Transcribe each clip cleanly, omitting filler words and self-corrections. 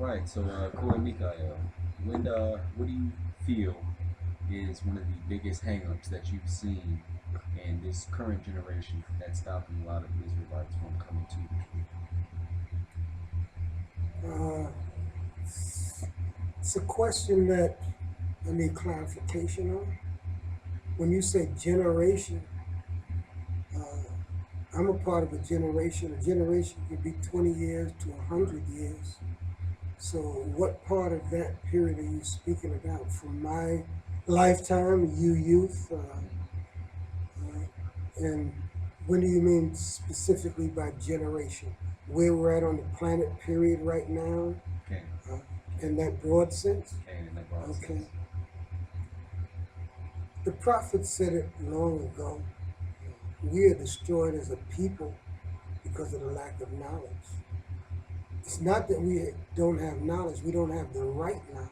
right. So, Cohane Michael, what do you feel is one of the biggest hangups that you've seen in this current generation that's stopping a lot of Israelites from coming to the Uh, it's a question that I need clarification on. When you say generation, uh, I'm a part of a generation. A generation could be 20 years to 100 years. So, what part of that period are you speaking about? From my lifetime, you youth, and what do you mean specifically by generation? Where we're at on the planet period right now, Canaan, uh, in that broad sense? Canaan in that broad Okay. sense. The prophet said it long ago. We are destroyed as a people because of the lack of knowledge. It's not that we don't have knowledge, we don't have the right knowledge.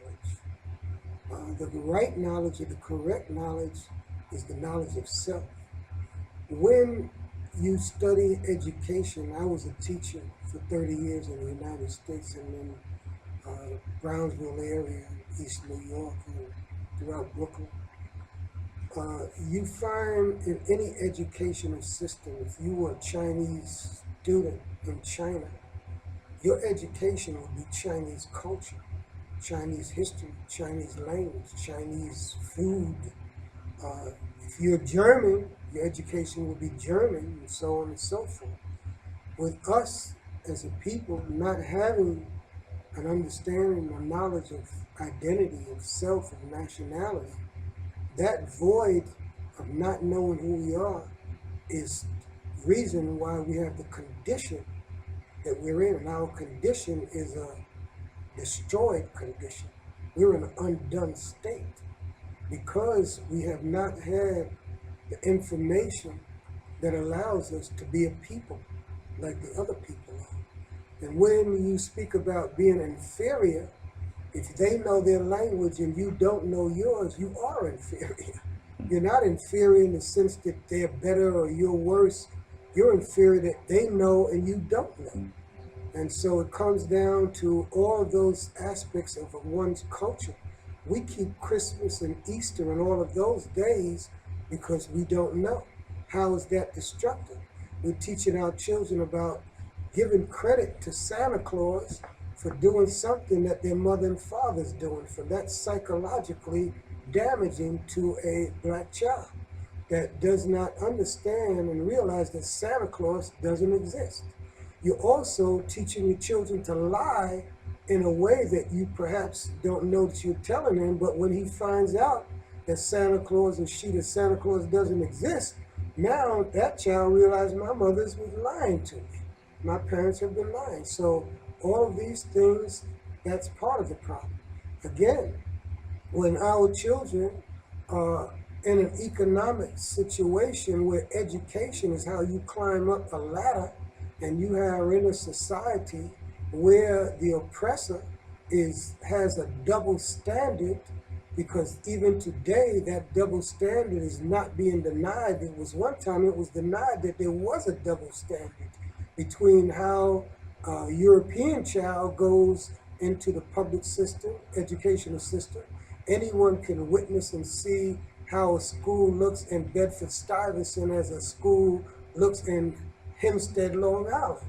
The right knowledge or the correct knowledge is the knowledge of self. When you study education, I was a teacher for 30 years in the United States and in Brownsville area, East New York, and throughout Brooklyn. You find in any educational system, if you were a Chinese student in China, your education would be Chinese culture, Chinese history, Chinese language, Chinese food. Uh, if you're German, your education will be German, and so on and so forth. With us as a people not having an understanding or knowledge of identity, of self, of nationality, that void of not knowing who we are is reason why we have the condition that we're in. And our condition is a destroyed condition. We're in an undone state because we have not had the information that allows us to be a people like the other people are. And when you speak about being inferior, if they know their language and you don't know yours, you are inferior. You're not inferior in the sense that they're better or you're worse. You're inferior that they know and you don't know. And so it comes down to all of those aspects of one's culture. We keep Christmas and Easter and all of those days because we don't know. How is that destructive? We're teaching our children about giving credit to Santa Claus for doing something that their mother and father's doing for. That's psychologically damaging to a black child that does not understand and realize that Santa Claus doesn't exist. You're also teaching your children to lie in a way that you perhaps don't know that you're telling him, but when he finds out that Santa Claus and that Santa Claus doesn't exist, now that child realizes my mother's was lying to me. My parents have been lying. So all of these things, that's part of the problem. Again, when our children are in an economic situation where education is how you climb up a ladder, and you are in a society where the oppressor has a double standard, because even today that double standard is not being denied. It was one time it was denied that there was a double standard between how a European child goes into the public system, educational system. Anyone can witness and see how a school looks in Bedford-Stuyvesant as a school looks in Hempstead, Long Island.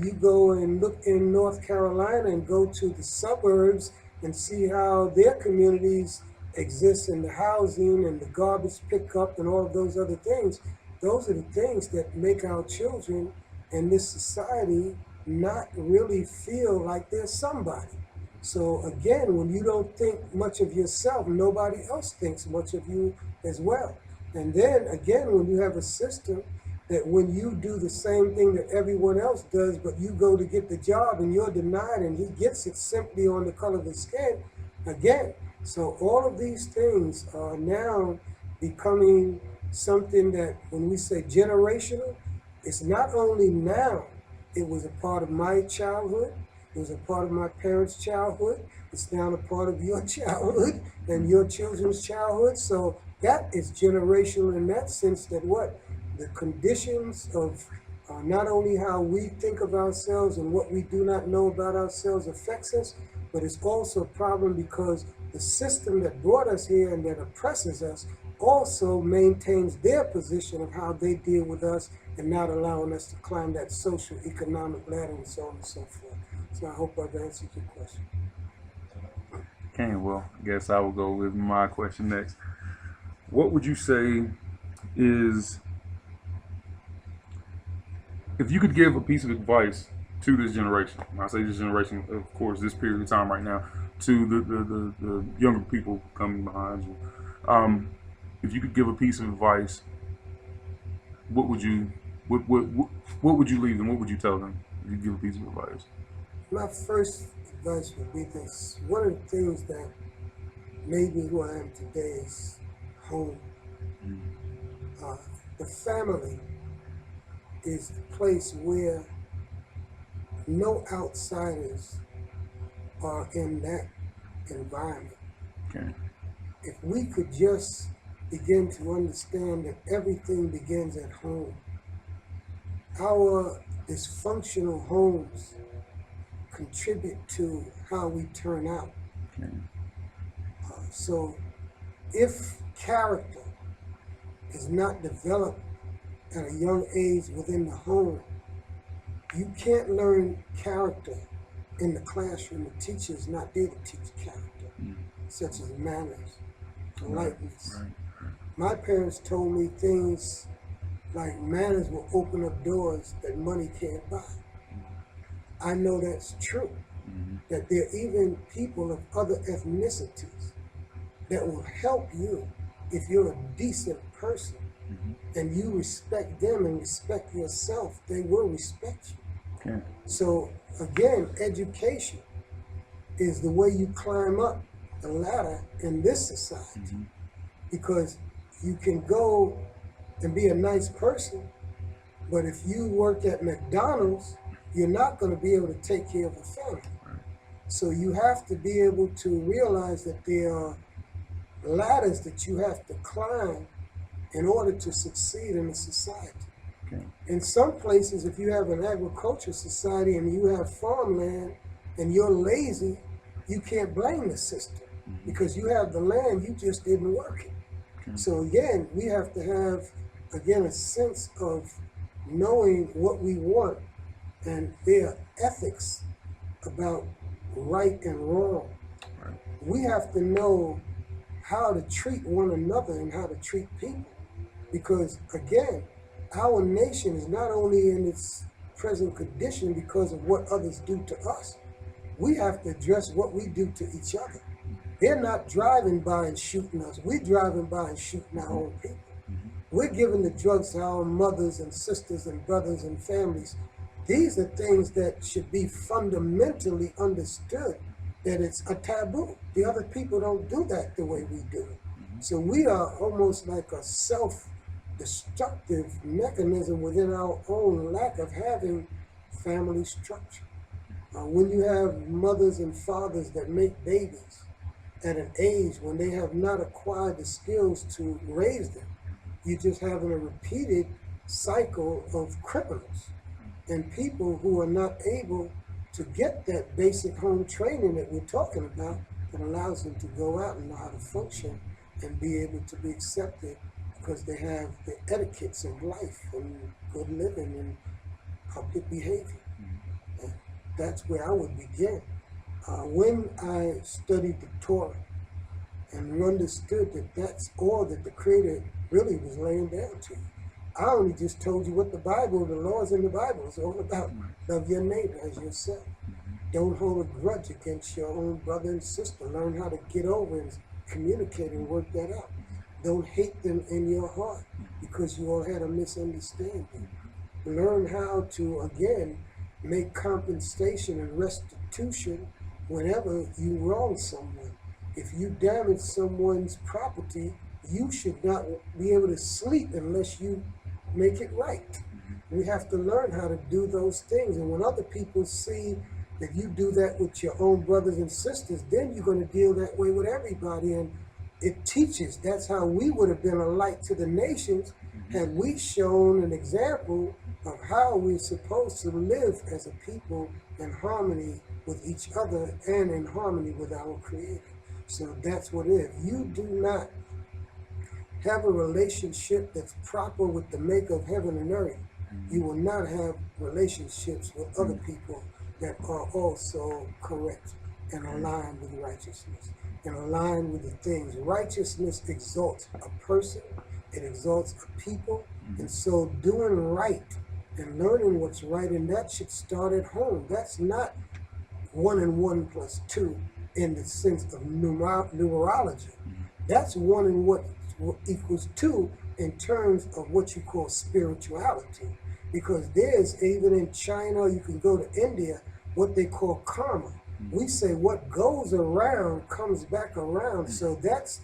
You go and look in North Carolina and go to the suburbs and see how their communities exist in the housing and the garbage pickup and all of those other things. Those are the things that make our children in this society not really feel like they're somebody. So again, when you don't think much of yourself, nobody else thinks much of you as well. And then again, when you have a system that when you do the same thing that everyone else does, but you go to get the job and you're denied and he gets it simply on the color of his skin, again. So all of these things are now becoming something that when we say generational, it's not only now, it was a part of my childhood, it was a part of my parents' childhood, it's now a part of your childhood and your children's childhood. So that is generational in that sense that what? The conditions of Not only how we think of ourselves and what we do not know about ourselves affects us, but it's also a problem because the system that brought us here and that oppresses us also maintains their position of how they deal with us and not allowing us to climb that social economic ladder and so on and so forth. So I hope I've answered your question. Okay, well, I guess I will go with my question next. What would you say is, if you could give a piece of advice to this generation, when I say this generation, of course, this period of time right now, to the younger people coming behind you, if you could give a piece of advice, what would you leave them? What would you tell them if you give a piece of advice? My first advice would be this. One of the things that made me who I am today is home. The family is the place where no outsiders are in that environment. Okay. If we could just begin to understand that everything begins at home, our dysfunctional homes contribute to how we turn out. Okay. So if character is not developed at a young age within the home, you can't learn character in the classroom. The teacher is not there to teach character, such as manners, politeness. Right. My parents told me things like manners will open up doors that money can't buy. I know that's true, that there are even people of other ethnicities that will help you if you're a decent person and you respect them and respect yourself, they will respect you. Okay. So again, education is the way you climb up the ladder in this society, because you can go and be a nice person, but if you work at McDonald's, you're not going to be able to take care of a family. So you have to be able to realize that there are ladders that you have to climb in order to succeed in a society. Okay. In some places, if you have an agricultural society and you have farmland and you're lazy, you can't blame the system because you have the land, you just didn't work it. Okay. So again, we have to have, again, a sense of knowing what we want, and there are ethics about right and wrong. Right. We have to know how to treat one another and how to treat people. Because again, our nation is not only in its present condition because of what others do to us. We have to address what we do to each other. They're not driving by and shooting us. We're driving by and shooting our own people. We're giving the drugs to our mothers and sisters and brothers and families. These are things that should be fundamentally understood, that it's a taboo. The other people don't do that the way we do it. So we are almost like a self-destructive mechanism within our own lack of having family structure. When you have mothers and fathers that make babies at an age when they have not acquired the skills to raise them, you're just having a repeated cycle of criminals and people who are not able to get that basic home training that we're talking about that allows them to go out and know how to function and be able to be accepted because they have the etiquettes of life and good living and public behavior. And that's where I would begin. When I studied the Torah and understood that that's all that the Creator really was laying down to you, I only just told you what the Bible, the laws in the Bible is all about. Love your neighbor as yourself. Don't hold a grudge against your own brother and sister. Learn how to get over and communicate and work that out. Don't hate them in your heart because you all had a misunderstanding. Learn how to, again, make compensation and restitution whenever you wrong someone. If you damage someone's property, you should not be able to sleep unless you make it right. We have to learn how to do those things. And when other people see that you do that with your own brothers and sisters, then you're going to deal that way with everybody. And it teaches. That's how we would have been a light to the nations had we shown an example of how we're supposed to live as a people in harmony with each other and in harmony with our Creator. So that's what it is. If you do not have a relationship that's proper with the maker of heaven and earth, you will not have relationships with other people that are also correct and aligned with righteousness and aligned with the things. Righteousness exalts a person, it exalts a people, and so doing right and learning what's right, and that should start at home. That's not 1 and 1 plus 2 in the sense of numerology. That's 1 and what equals 2 in terms of what you call spirituality. Because there's, even in China, you can go to India, what they call karma. We say what goes around comes back around. So that's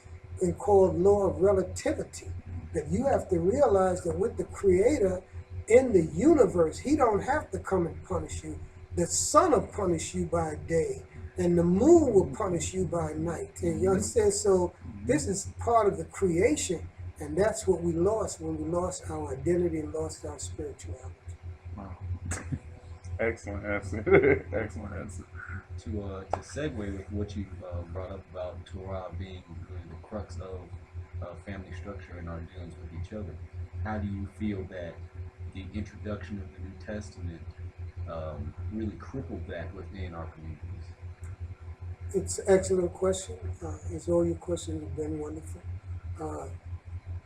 called law of relativity. That you have to realize that with the Creator in the universe, He don't have to come and punish you. The sun will punish you by day, and the moon will punish you by night. And you understand? So this is part of the creation, and that's what we lost when we lost our identity and lost our spirituality. Wow. Excellent answer. Excellent answer. To segue with what you brought up about Torah being really the crux of family structure and our dealings with each other, how do you feel that the introduction of the New Testament really crippled that within our communities? It's an excellent question. As all your questions have been wonderful.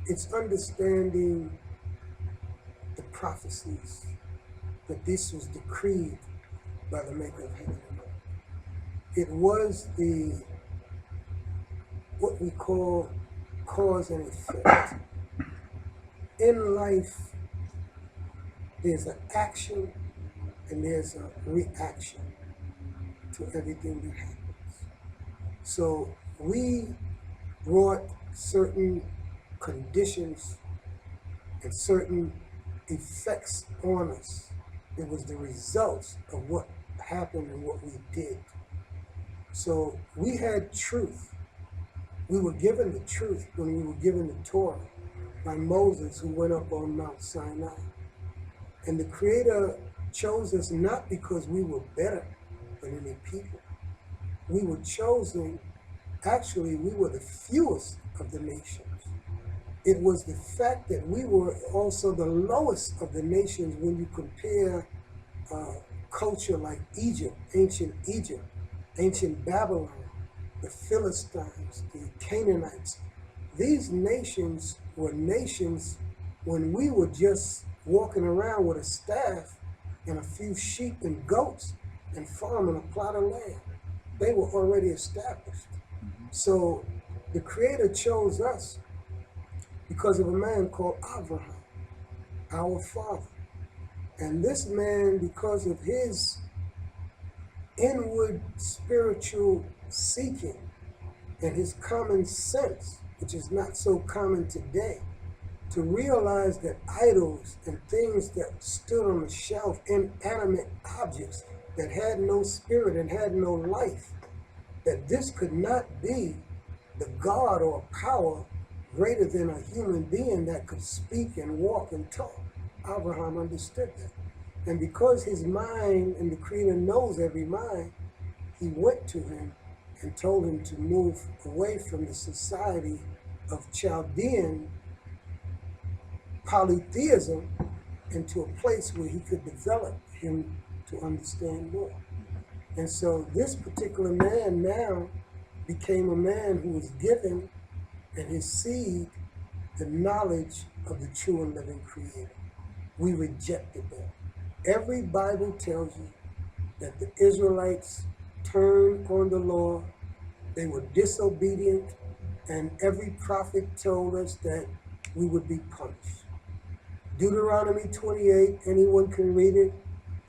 It's understanding the prophecies that this was decreed by the maker of heaven and earth. It was what we call cause and effect. In life, there's an action and there's a reaction to everything that happens. So we brought certain conditions and certain effects on us. It was the results of what happened and what we did. So we had truth. We were given the truth when we were given the Torah by Moses, who went up on Mount Sinai. And the Creator chose us not because we were better than any people. We were chosen, actually, we were the fewest of the nations. It was the fact that we were also the lowest of the nations when you compare culture like Egypt, ancient Babylon, the Philistines, the Canaanites. These nations were nations when we were just walking around with a staff and a few sheep and goats and farming a plot of land. They were already established. So the Creator chose us because of a man called Abraham, our father. And this man, because of his inward spiritual seeking and his common sense, which is not so common today, to realize that idols and things that stood on the shelf, inanimate objects that had no spirit and had no life, that this could not be the God or power greater than a human being that could speak and walk and talk. Abraham understood that. And because his mind, and the Creator knows every mind, he went to him and told him to move away from the society of Chaldean polytheism into a place where he could develop him to understand more. And so this particular man now became a man who was given, and his seed, the knowledge of the true and living Creator. We rejected that. Every Bible tells you that the Israelites turned on the law, they were disobedient, and every prophet told us that we would be punished. Deuteronomy 28, anyone can read it.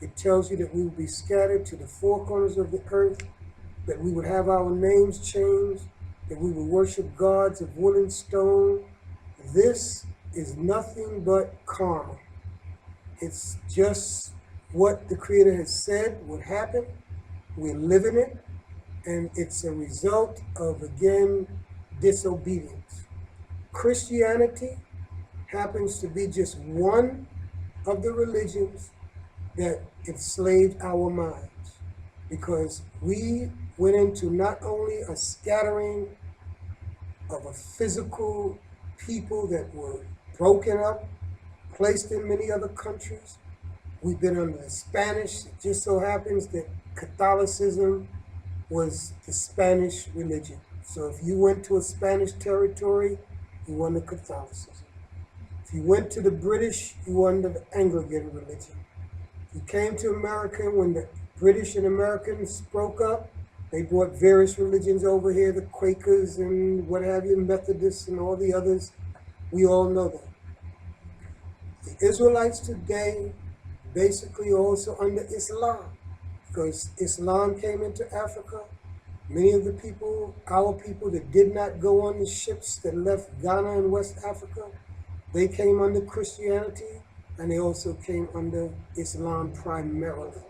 It tells you that we would be scattered to the four corners of the earth, that we would have our names changed, that we would worship gods of wood and stone. This is nothing but karma. It's just what the Creator has said would happen. We're living it, and it's a result of, again, disobedience. Christianity happens to be just one of the religions that enslaved our minds, because we went into not only a scattering of a physical people that were broken up, placed in many other countries. We've been under the Spanish. It just so happens that Catholicism was the Spanish religion. So if you went to a Spanish territory, you were under Catholicism. If you went to the British, you were under the Anglican religion. If you came to America, when the British and Americans broke up, they brought various religions over here, the Quakers and what have you, Methodists and all the others. We all know that. The Israelites today basically also under Islam, because Islam came into Africa. Many of the people, our people that did not go on the ships that left Ghana and West Africa, they came under Christianity, and they also came under Islam primarily.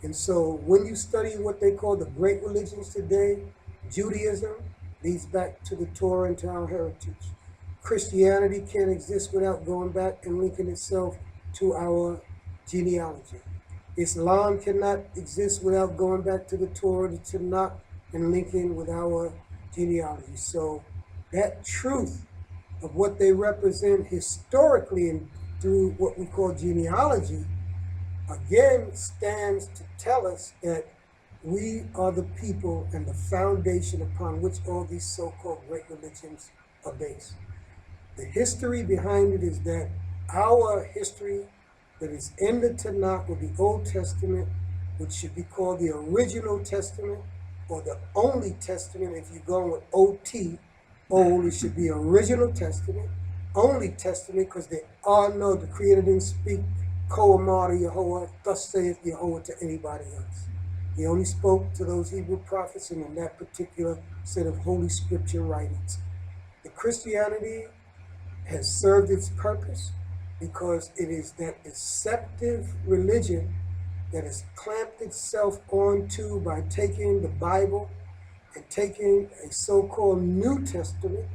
And so when you study what they call the great religions today, Judaism leads back to the Torah and to our heritage. Christianity can't exist without going back and linking itself to our genealogy. Islam cannot exist without going back to the Torah, the Tanakh, and linking with our genealogy. So that truth of what they represent historically and through what we call genealogy, again stands to tell us that we are the people and the foundation upon which all these so-called great religions are based. The history behind it is that our history that is in the Tanakh or the Old Testament, which should be called the original Testament or the only Testament if you're going with OT, old, it should be original Testament, only Testament, because there are no, the Creator didn't speak Kohamar to Yahweh, thus saith Yahweh to anybody else. He only spoke to those Hebrew prophets and in that particular set of Holy Scripture writings. The Christianity has served its purpose because it is that deceptive religion that has clamped itself onto by taking the Bible and taking a so-called New Testament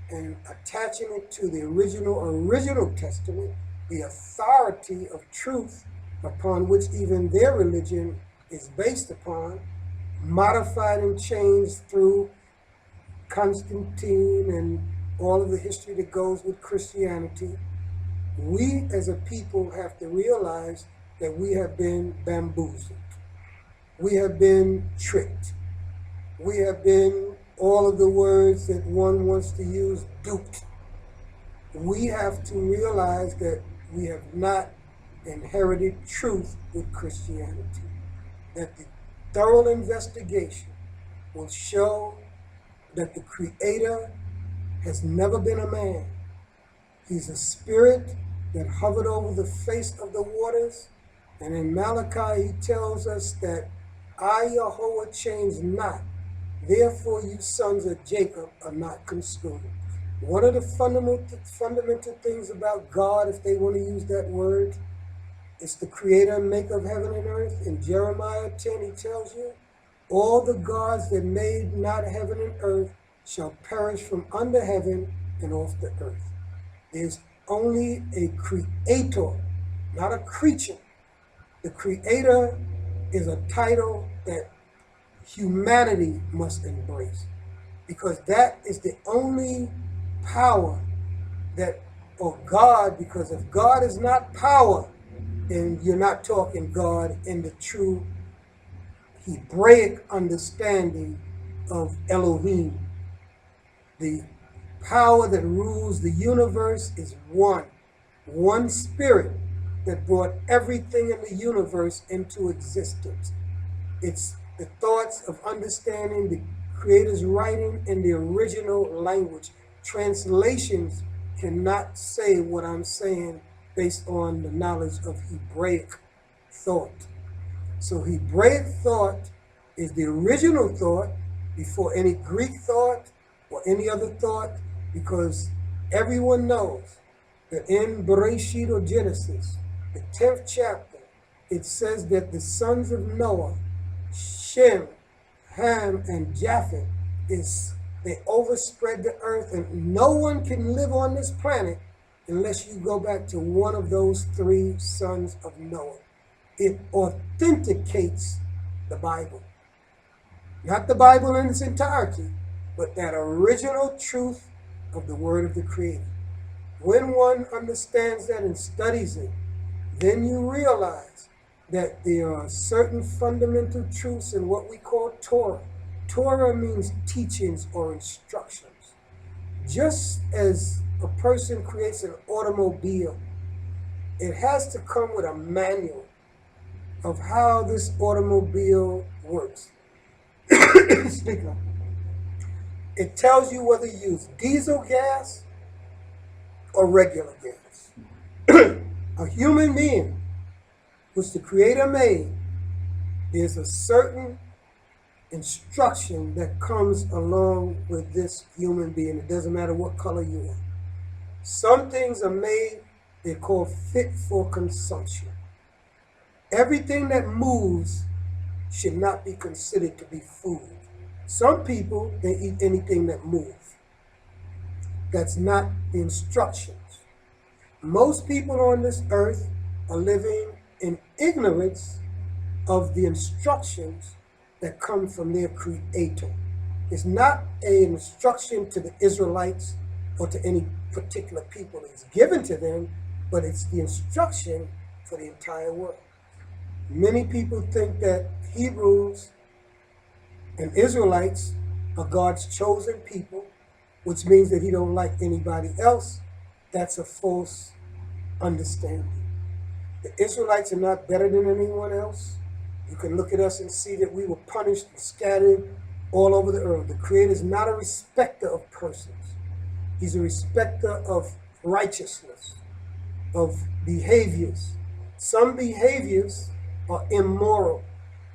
and attaching it to the original Testament, the authority of truth upon which even their religion is based upon, modified and changed through Constantine and all of the history that goes with Christianity. We as a people have to realize that we have been bamboozled. We have been tricked. We have been, all of the words that one wants to use, duped. We have to realize that we have not inherited truth with Christianity. That the thorough investigation will show that the Creator has never been a man. He's a spirit that hovered over the face of the waters. And in Malachi, he tells us that I, Yahweh, change not. Therefore, you sons of Jacob are not consumed. One of the fundamental things about God, if they want to use that word, is the creator and maker of heaven and earth. In Jeremiah 10, he tells you, all the gods that made not heaven and earth shall perish from under heaven and off the earth. There's only a creator, not a creature. The creator is a title that humanity must embrace, because that is the only power that, or God, because if God is not power, then you're not talking God in the true Hebraic understanding of Elohim. The power that rules the universe is one spirit that brought everything in the universe into existence. It's the thoughts of understanding the Creator's writing in the original language. Translations cannot say what I'm saying based on the knowledge of Hebraic thought. So Hebraic thought is the original thought before any Greek thought or any other thought, because everyone knows that in Bereshit or Genesis, the 10th chapter, it says that the sons of Noah, Shem, Ham, and Japheth, they overspread the earth, and no one can live on this planet unless you go back to one of those three sons of Noah. It authenticates the Bible. Not the Bible in its entirety, but that original truth of the word of the Creator. When one understands that and studies it, then you realize that there are certain fundamental truths in what we call Torah. Torah means teachings or instructions. Just as a person creates an automobile, it has to come with a manual of how this automobile works. Speak up. It tells you whether you use diesel gas or regular gas. A human being, which the Creator made, there's a certain instruction that comes along with this human being. It doesn't matter what color you are. Some things are made, they're called fit for consumption. Everything that moves should not be considered to be food. Some people, they eat anything that moves. That's not the instructions. Most people on this earth are living in ignorance of the instructions that come from their Creator. It's not an instruction to the Israelites or to any particular people. It's given to them, but it's the instruction for the entire world. Many people think that Hebrews and Israelites are God's chosen people, which means that He don't like anybody else. That's a false understanding. The Israelites are not better than anyone else. You can look at us and see that we were punished and scattered all over the earth. The Creator is not a respecter of persons. He's a respecter of righteousness, of behaviors. Some behaviors are immoral.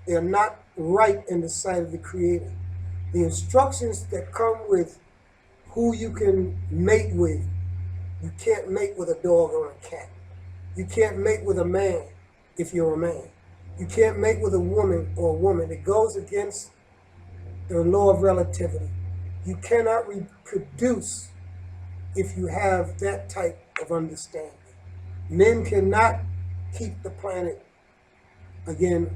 They are not right in the sight of the Creator. The instructions that come with who you can mate with, you can't mate with a dog or a cat. You can't mate with a man if you're a man. You can't mate with a woman or a woman. It goes against the law of relativity. You cannot reproduce if you have that type of understanding. Men cannot keep the planet, again,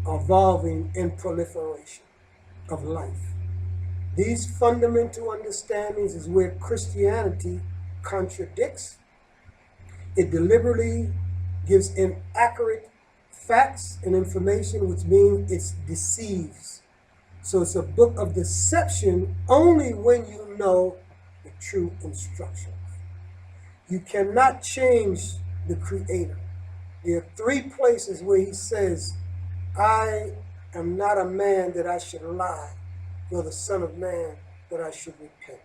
evolving in proliferation of life. These fundamental understandings is where Christianity contradicts. It deliberately gives inaccurate facts and information, which means it deceives. So it's a book of deception only when you know the true instructions. You cannot change the Creator. There are three places where He says, I am not a man that I should lie, nor the Son of Man that I should repent.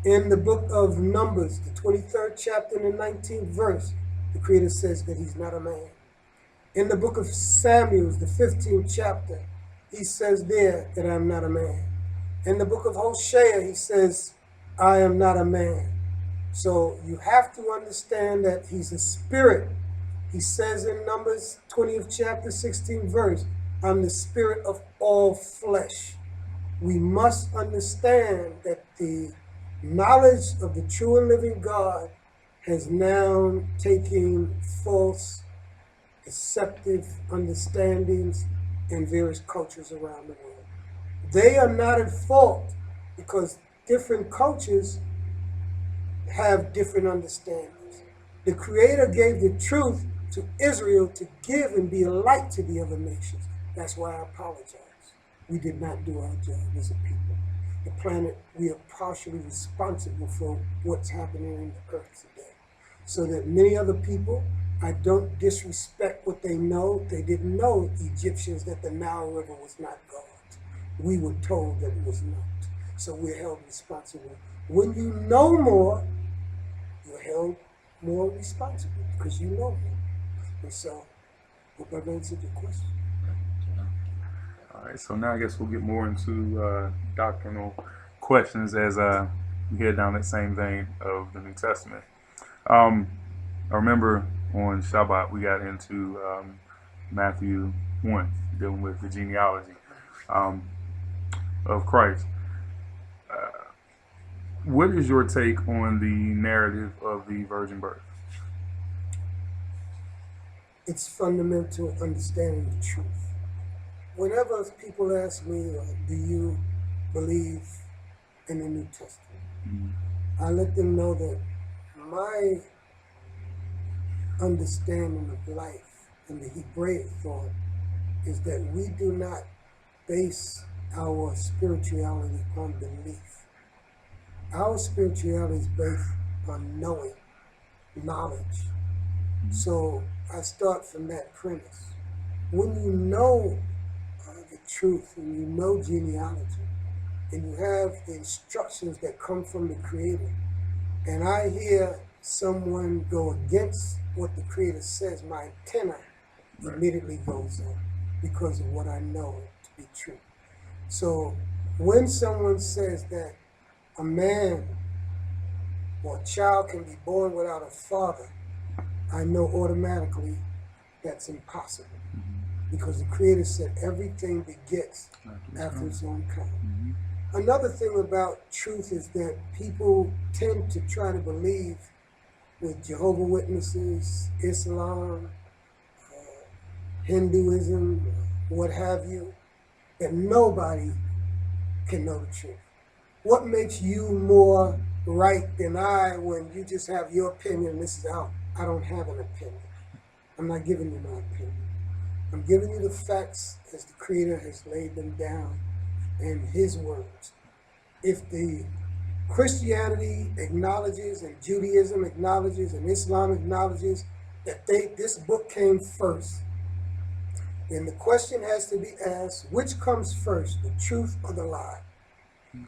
In the book of Numbers, the 23rd chapter and the 19th verse, the Creator says that He's not a man. In the book of Samuel, the 15th chapter, He says there that I'm not a man. In the book of Hosea, He says, I am not a man. So you have to understand that He's a spirit. He says in Numbers 20th chapter, 16th verse, I'm the spirit of all flesh. We must understand that the knowledge of the true and living God has now taken false, deceptive understandings in various cultures around the world. They are not at fault because different cultures have different understandings. The Creator gave the truth to Israel to give and be a light to the other nations. That's why I apologize. We did not do our job as a people. The planet, we are partially responsible for what's happening in the earth today. So that many other people, I don't disrespect what they know. They didn't know, Egyptians, that the Nile River was not God. We were told that it was not. So we're held responsible. When you know more, you're held more responsible because you know more. And so, hope I've answered your question. All right, so now I guess we'll get more into doctrinal questions as we head down that same vein of the New Testament. I remember on Shabbat we got into Matthew 1, dealing with the genealogy of Christ. What is your take on the narrative of the virgin birth? It's fundamental understanding the truth. Whenever people ask me, do you believe in the New Testament? I let them know that my understanding of life and the Hebraic thought is that we do not base our spirituality on belief. Our spirituality is based on knowing, knowledge. So I start from that premise. When you know the truth and you know genealogy and you have the instructions that come from the Creator, and I hear someone go against what the Creator says, my antenna immediately goes up because of what I know to be true. So when someone says that a man or a child can be born without a father, I know automatically that's impossible because the Creator said everything begets after its own kind. Another thing about truth is that people tend to try to believe with Jehovah's Witnesses, Islam, Hinduism, what have you, that nobody can know the truth. What makes you more right than I when you just have your opinion? This is out. I don't have an opinion. I'm not giving you my opinion. I'm giving you the facts as the Creator has laid them down in His words. If the Christianity acknowledges and Judaism acknowledges and Islam acknowledges that this book came first, then the question has to be asked, which comes first, the truth or the lie?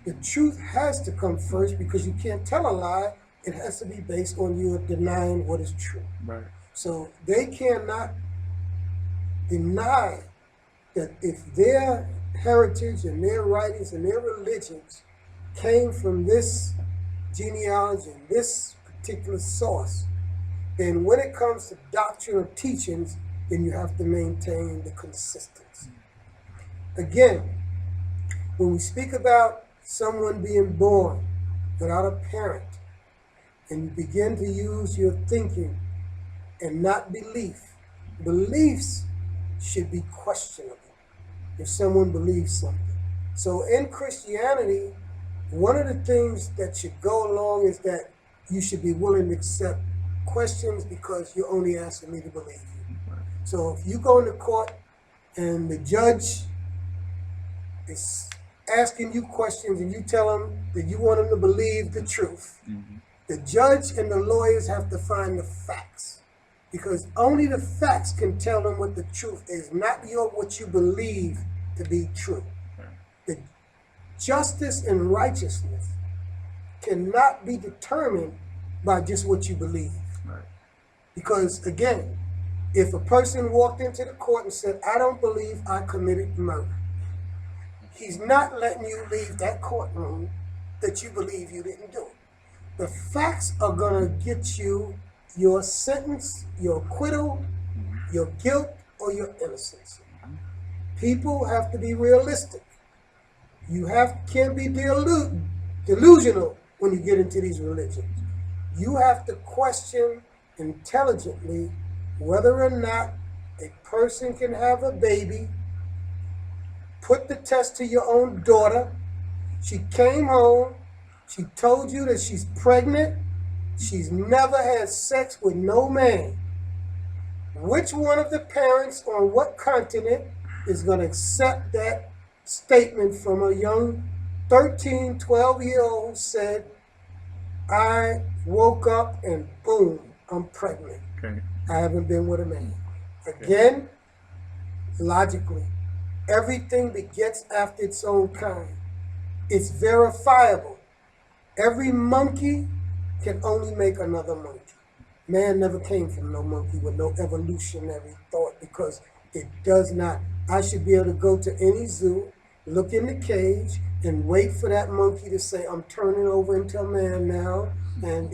The truth has to come first because you can't tell a lie. It has to be based on you denying what is true. Right. So they cannot deny that if their heritage and their writings and their religions came from this genealogy and this particular source, then when it comes to doctrine or teachings, then you have to maintain the consistency. Again, when we speak about someone being born without a parent, and you begin to use your thinking and not belief, beliefs should be questionable if someone believes something. So in Christianity, one of the things that should go along is that you should be willing to accept questions because you're only asking me to believe you. So if you go into court and the judge is asking you questions and you tell him that you want him to believe the truth, the judge and the lawyers have to find the facts because only the facts can tell them what the truth is, not what you believe to be true. The justice and righteousness cannot be determined by just what you believe. Because again, if a person walked into the court and said, I don't believe I committed murder, he's not letting you leave that courtroom that you believe you didn't do it. The facts are going to get you your sentence, your acquittal, your guilt, or your innocence. People have to be realistic. You can't be delusional when you get into these religions. You have to question intelligently whether or not a person can have a baby. Put the test to your own daughter. She came home. She told you that she's pregnant. She's never had sex with no man. Which one of the parents on what continent is going to accept that statement from a young 13, 12-year-old who said, I woke up and boom, I'm pregnant. Okay. I haven't been with a man. Again, logically, everything begets after its own kind. It's verifiable. Every monkey can only make another monkey. Man never came from no monkey with no evolutionary thought because it does not. I should be able to go to any zoo, look in the cage, and wait for that monkey to say, I'm turning over into a man now. And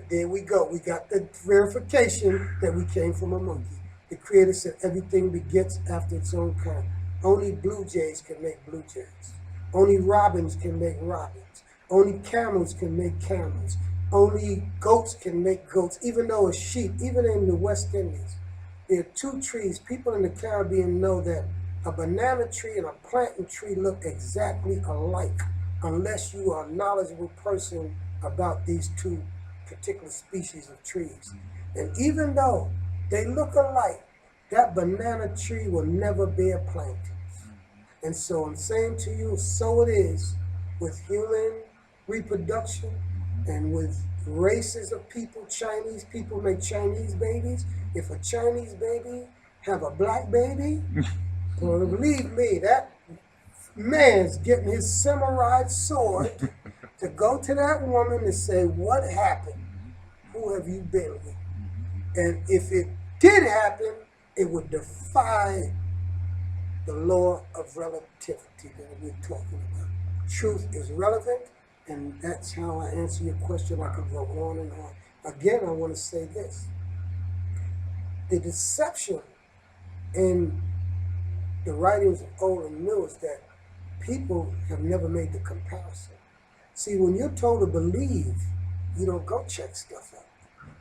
there we go. We got the verification that we came from a monkey. The Creator said everything begets after its own kind. Only blue jays can make blue jays. Only robins can make robins. Only camels can make camels. Only goats can make goats, even though a sheep, even in the West Indies, there are two trees. People in the Caribbean know that a banana tree and a plantain tree look exactly alike, unless you are a knowledgeable person about these two particular species of trees. And even though they look alike, that banana tree will never bear plantains. And so I'm saying to you, so it is with human reproduction and with races of people. Chinese people make Chinese babies. If a Chinese baby have a black baby, well, believe me, that man's getting his samurai sword to go to that woman and say, what happened? Who have you been with? And if it did happen, it would defy the law of relativity that we're talking about. Truth is relevant, and that's how I answer your question. I could go on and on. Again, I want to say this. The deception in the writings of old and new is that people have never made the comparison. See, when you're told to believe, you don't go check stuff out.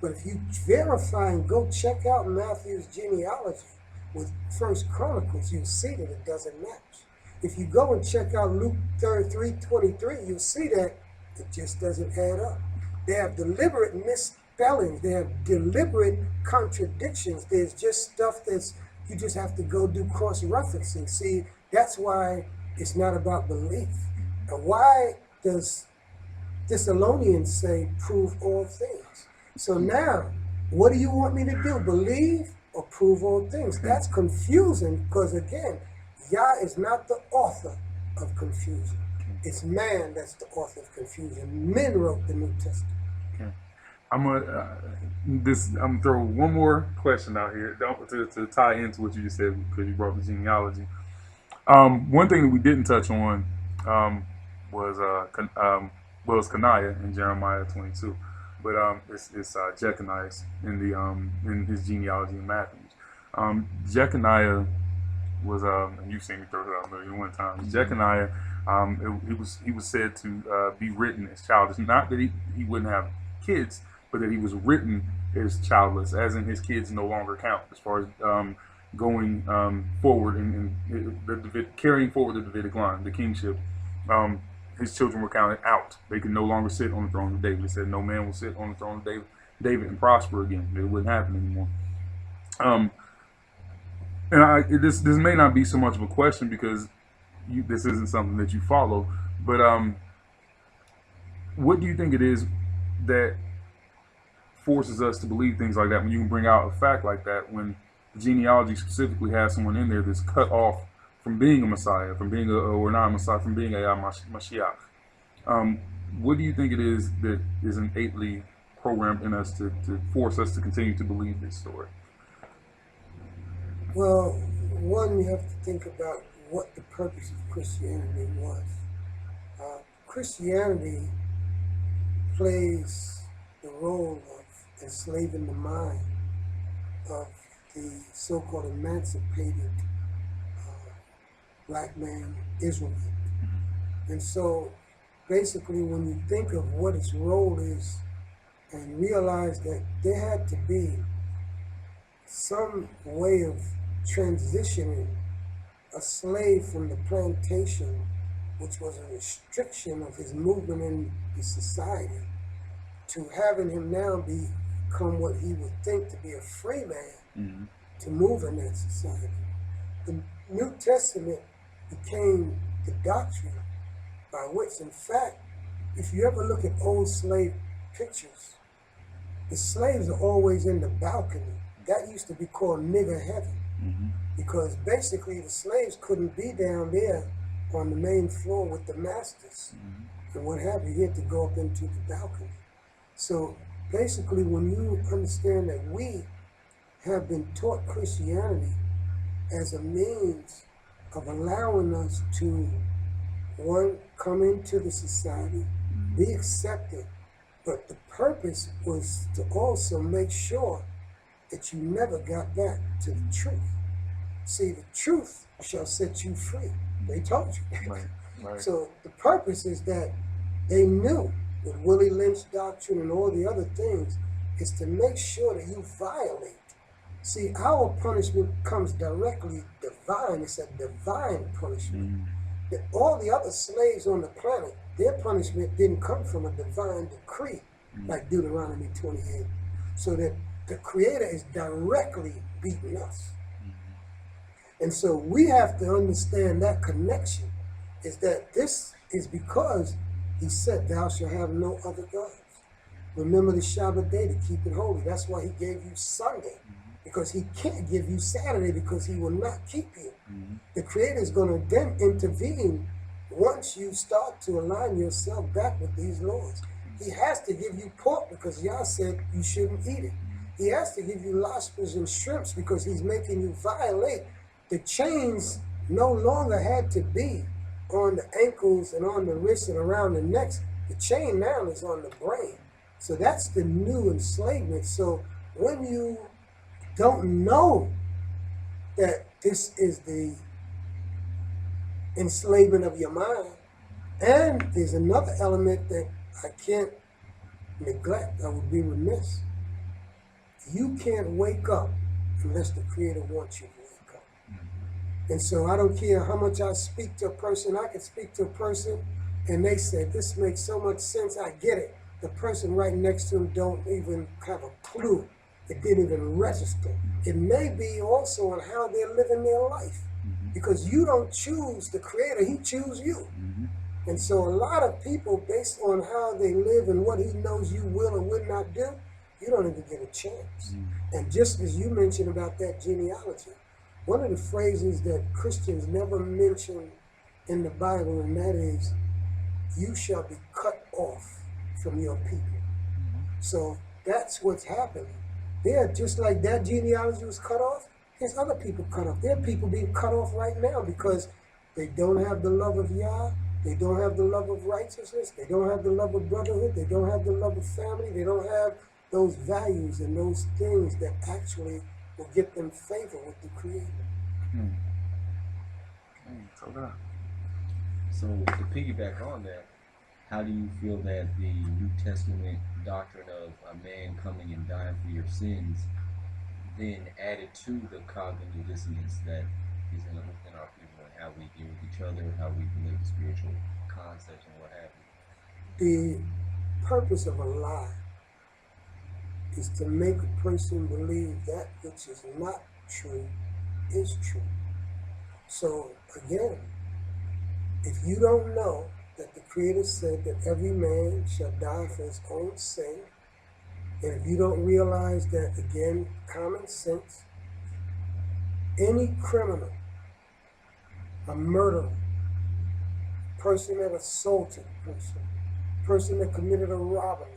But if you verify and go check out Matthew's genealogy with First Chronicles, you'll see that it doesn't match. If you go and check out Luke 3:23, you'll see that it just doesn't add up. They have deliberate misspellings. They have deliberate contradictions. There's just stuff that's, you just have to go do cross-referencing. See, that's why it's not about belief. And why does Thessalonians say, prove all things? So now, what do you want me to do? Believe or prove all things? That's confusing because, again, Yah is not the author of confusion. It's man that's the author of confusion. Men wrote the New Testament. Okay. I'm gonna throw one more question out here to tie into what you just said because you brought the genealogy. One thing that we didn't touch on was Coniah in Jeremiah 22, but it's Jeconiah in his genealogy in Matthew. Jeconiah was and you've seen me throw it out a million one time. Jeconiah, he was said to be written as childless. Not that he wouldn't have kids, but that he was written as childless, as in his kids no longer count as far as going forward and carrying forward the Davidic line, the kingship. His children were counted out. They could no longer sit on the throne of David. It said no man will sit on the throne of David and prosper again. It wouldn't happen anymore. And this may not be so much of a question because this isn't something that you follow, but what do you think it is that forces us to believe things like that when you can bring out a fact like that when the genealogy specifically has someone in there that's cut off from being a Messiah, from being or not a Messiah, from being a Mashiach? What do you think it is that is innately programmed in us to force us to continue to believe this story? Well, one, you have to think about what the purpose of Christianity was. Christianity plays the role of enslaving the mind of the so-called emancipated black man Israelite. And so basically when you think of what its role is and realize that there had to be some way of transitioning a slave from the plantation, which was a restriction of his movement in the society, to having him now become what he would think to be a free man to move in that society. The New Testament became the doctrine by which, in fact, if you ever look at old slave pictures, the slaves are always in the balcony. That used to be called nigger heaven. Because basically the slaves couldn't be down there on the main floor with the masters and what have you. He had to go up into the balcony. So basically when you understand that we have been taught Christianity as a means of allowing us to, one, come into the society, be accepted, but the purpose was to also make sure that you never got back to the truth. See, the truth shall set you free. They told you. Right. So the purpose is that They knew with Willie Lynch doctrine and all the other things is to make sure that you violate. See, our punishment comes directly divine. It's a divine punishment. All the other slaves on the planet, their punishment didn't come from a divine decree, like Deuteronomy 28. So that the Creator is directly beating us. And so we have to understand that connection is that this is because he said, thou shalt have no other gods. Remember the Shabbat day to keep it holy. That's why he gave you Sunday, because he can't give you Saturday because he will not keep you. The Creator is going to then intervene once you start to align yourself back with these laws. He has to give you pork because Yah said you shouldn't eat it. He has to give you lobsters and shrimps because he's making you violate. The chains no longer had to be on the ankles and on the wrists and around the necks. The chain now is on the brain. So that's the new enslavement. So when you don't know that this is the enslavement of your mind, and there's another element that I can't neglect, I would be remiss. You can't wake up unless the Creator wants you to wake up. And so I don't care how much I speak to a person. I can speak to a person and they say, this makes so much sense, I get it. The person right next to them don't even have a clue. It didn't even register. It may be also on how they're living their life, because you don't choose the Creator, he chooses you. And so a lot of people, based on how they live and what he knows you will and will not do, you don't even get a chance. And just as you mentioned about that genealogy, one of the phrases that Christians never mention in the Bible, and that is, you shall be cut off from your people. So that's what's happening. They're just like that genealogy was cut off, there's other people cut off. There are people being cut off right now because they don't have the love of Yah, they don't have the love of righteousness, they don't have the love of brotherhood, they don't have the love of family, they don't have those values and those things that actually will get them favor with the Creator. So to piggyback on that, how do you feel that the New Testament doctrine of a man coming and dying for your sins then added to the cognitive dissonance that is within our people and how we deal with each other, how we relate to spiritual concepts and what have you? The purpose of a lie is to make a person believe that which is not true is true. So again, if you don't know that the Creator said that every man shall die for his own sin, and if you don't realize that, again, common sense, any criminal, a murderer, person that assaulted a person that committed a robbery,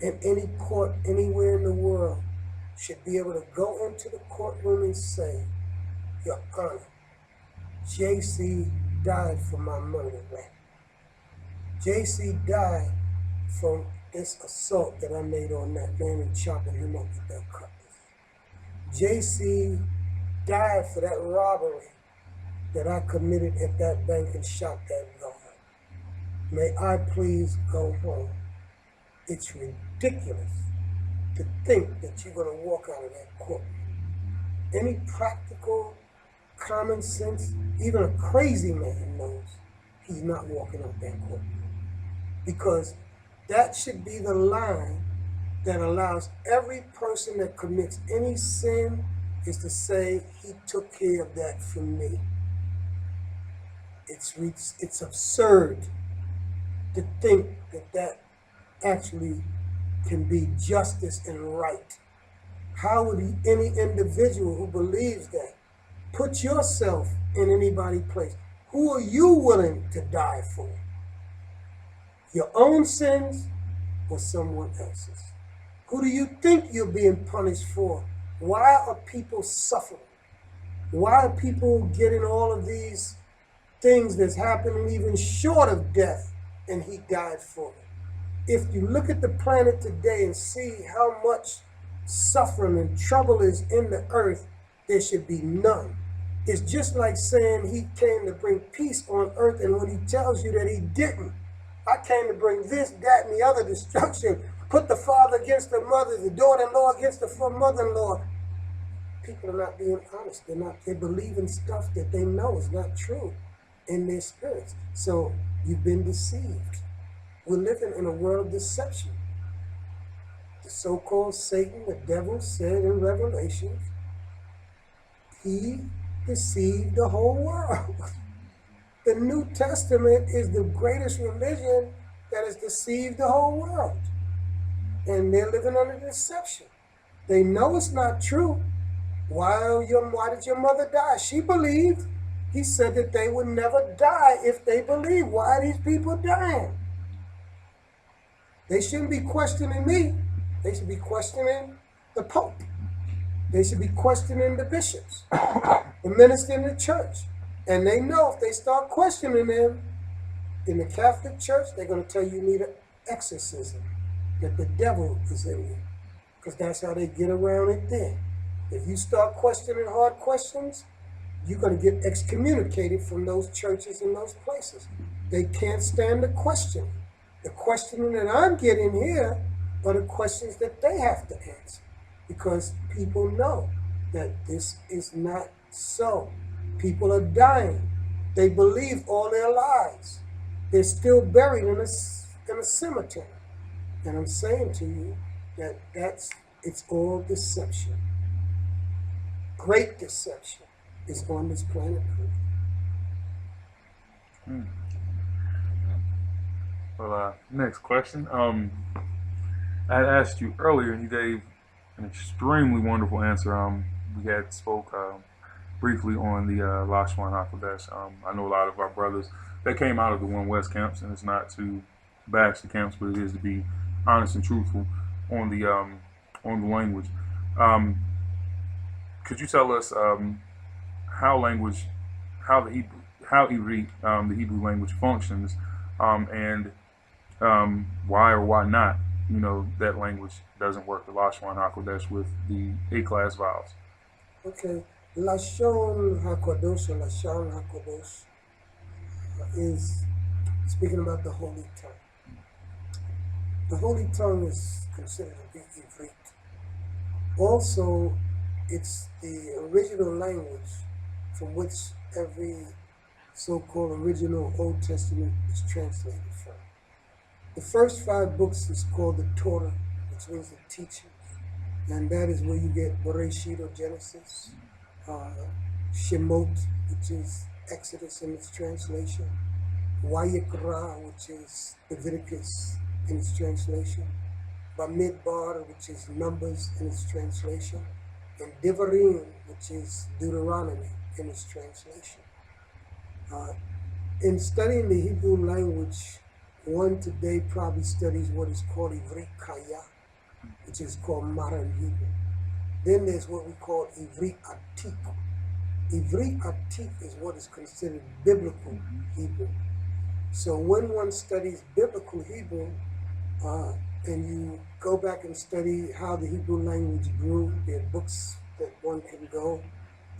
in any court anywhere in the world should be able to go into the courtroom and say, Your Honor, JC died for my murder. JC died from this assault that I made on that man and chopping him up with that cutlass. JC died for that robbery that I committed at that bank and shot that guard. May I please go home? It's ridiculous to think that you're going to walk out of that courtroom. Any practical, common sense, even a crazy man knows he's not walking out that courtroom. Because that should be the line that allows every person that commits any sin is to say, he took care of that for me. It's absurd to think that that actually can be justice and right. How would any individual who believes that put yourself in anybody's place? Who are you willing to die for? Your own sins or someone else's? Who do you think you're being punished for? Why are people suffering? Why are people getting all of these things that's happening even short of death, and he died for it? If you look at the planet today and see how much suffering and trouble is in the earth, there should be none. It's just like saying he came to bring peace on earth, and when he tells you that he didn't, I came to bring this, that, and the other destruction. Put the father against the mother, the daughter-in-law against the mother-in-law. People are not being honest. They believe in stuff that they know is not true in their spirits. So you've been deceived. We're living in a world of deception. The so-called Satan, the devil, said in Revelation, he deceived the whole world. The New Testament is the greatest religion that has deceived the whole world. And they're living under deception. They know it's not true. Why did your mother die? She believed. He said that they would never die if they believed. Why are these people dying? They shouldn't be questioning me. They should be questioning the Pope. They should be questioning the bishops, the minister in the church. And they know if they start questioning them in the Catholic Church, they're going to tell you need an exorcism, that the devil is in you. Because that's how they get around it then. If you start questioning hard questions, you're going to get excommunicated from those churches and those places. They can't stand the question. The questioning that I'm getting here are the questions that they have to answer. Because people know that this is not so. People are dying. They believe all their lives. They're still buried in a cemetery. And I'm saying to you that it's all deception. Great deception is on this planet Earth. Well, next question. I asked you earlier, and you gave an extremely wonderful answer. We had spoke briefly on the Lashwan HaKodesh. I know a lot of our brothers that came out of the One West camps, and it's not to bash the camps, but it is to be honest and truthful on the language. Could you tell us how the Hebrew language functions, and why or why not, that language doesn't work, the Lashwan HaKodesh, with the A-class vowels? Okay, Lashon HaKodesh, or Lashon HaKodesh, is speaking about the Holy Tongue. The Holy Tongue is considered to be Ivrit. Also, it's the original language from which every so-called original Old Testament is translated from. The first 5 books is called the Torah, which means the teachings. And that is where you get Bereshit, or Genesis, Shemot, which is Exodus in its translation, Vayikra, which is Leviticus in its translation, Bamidbar, which is Numbers in its translation, and Devarim, which is Deuteronomy in its translation. In studying the Hebrew language, one today probably studies what is called Ivrit Kaya, which is called modern Hebrew. Then there's what we call Ivrit Atik. Ivrit Atik is what is considered biblical Hebrew. So when one studies biblical Hebrew, and you go back and study how the Hebrew language grew, there are books that one can go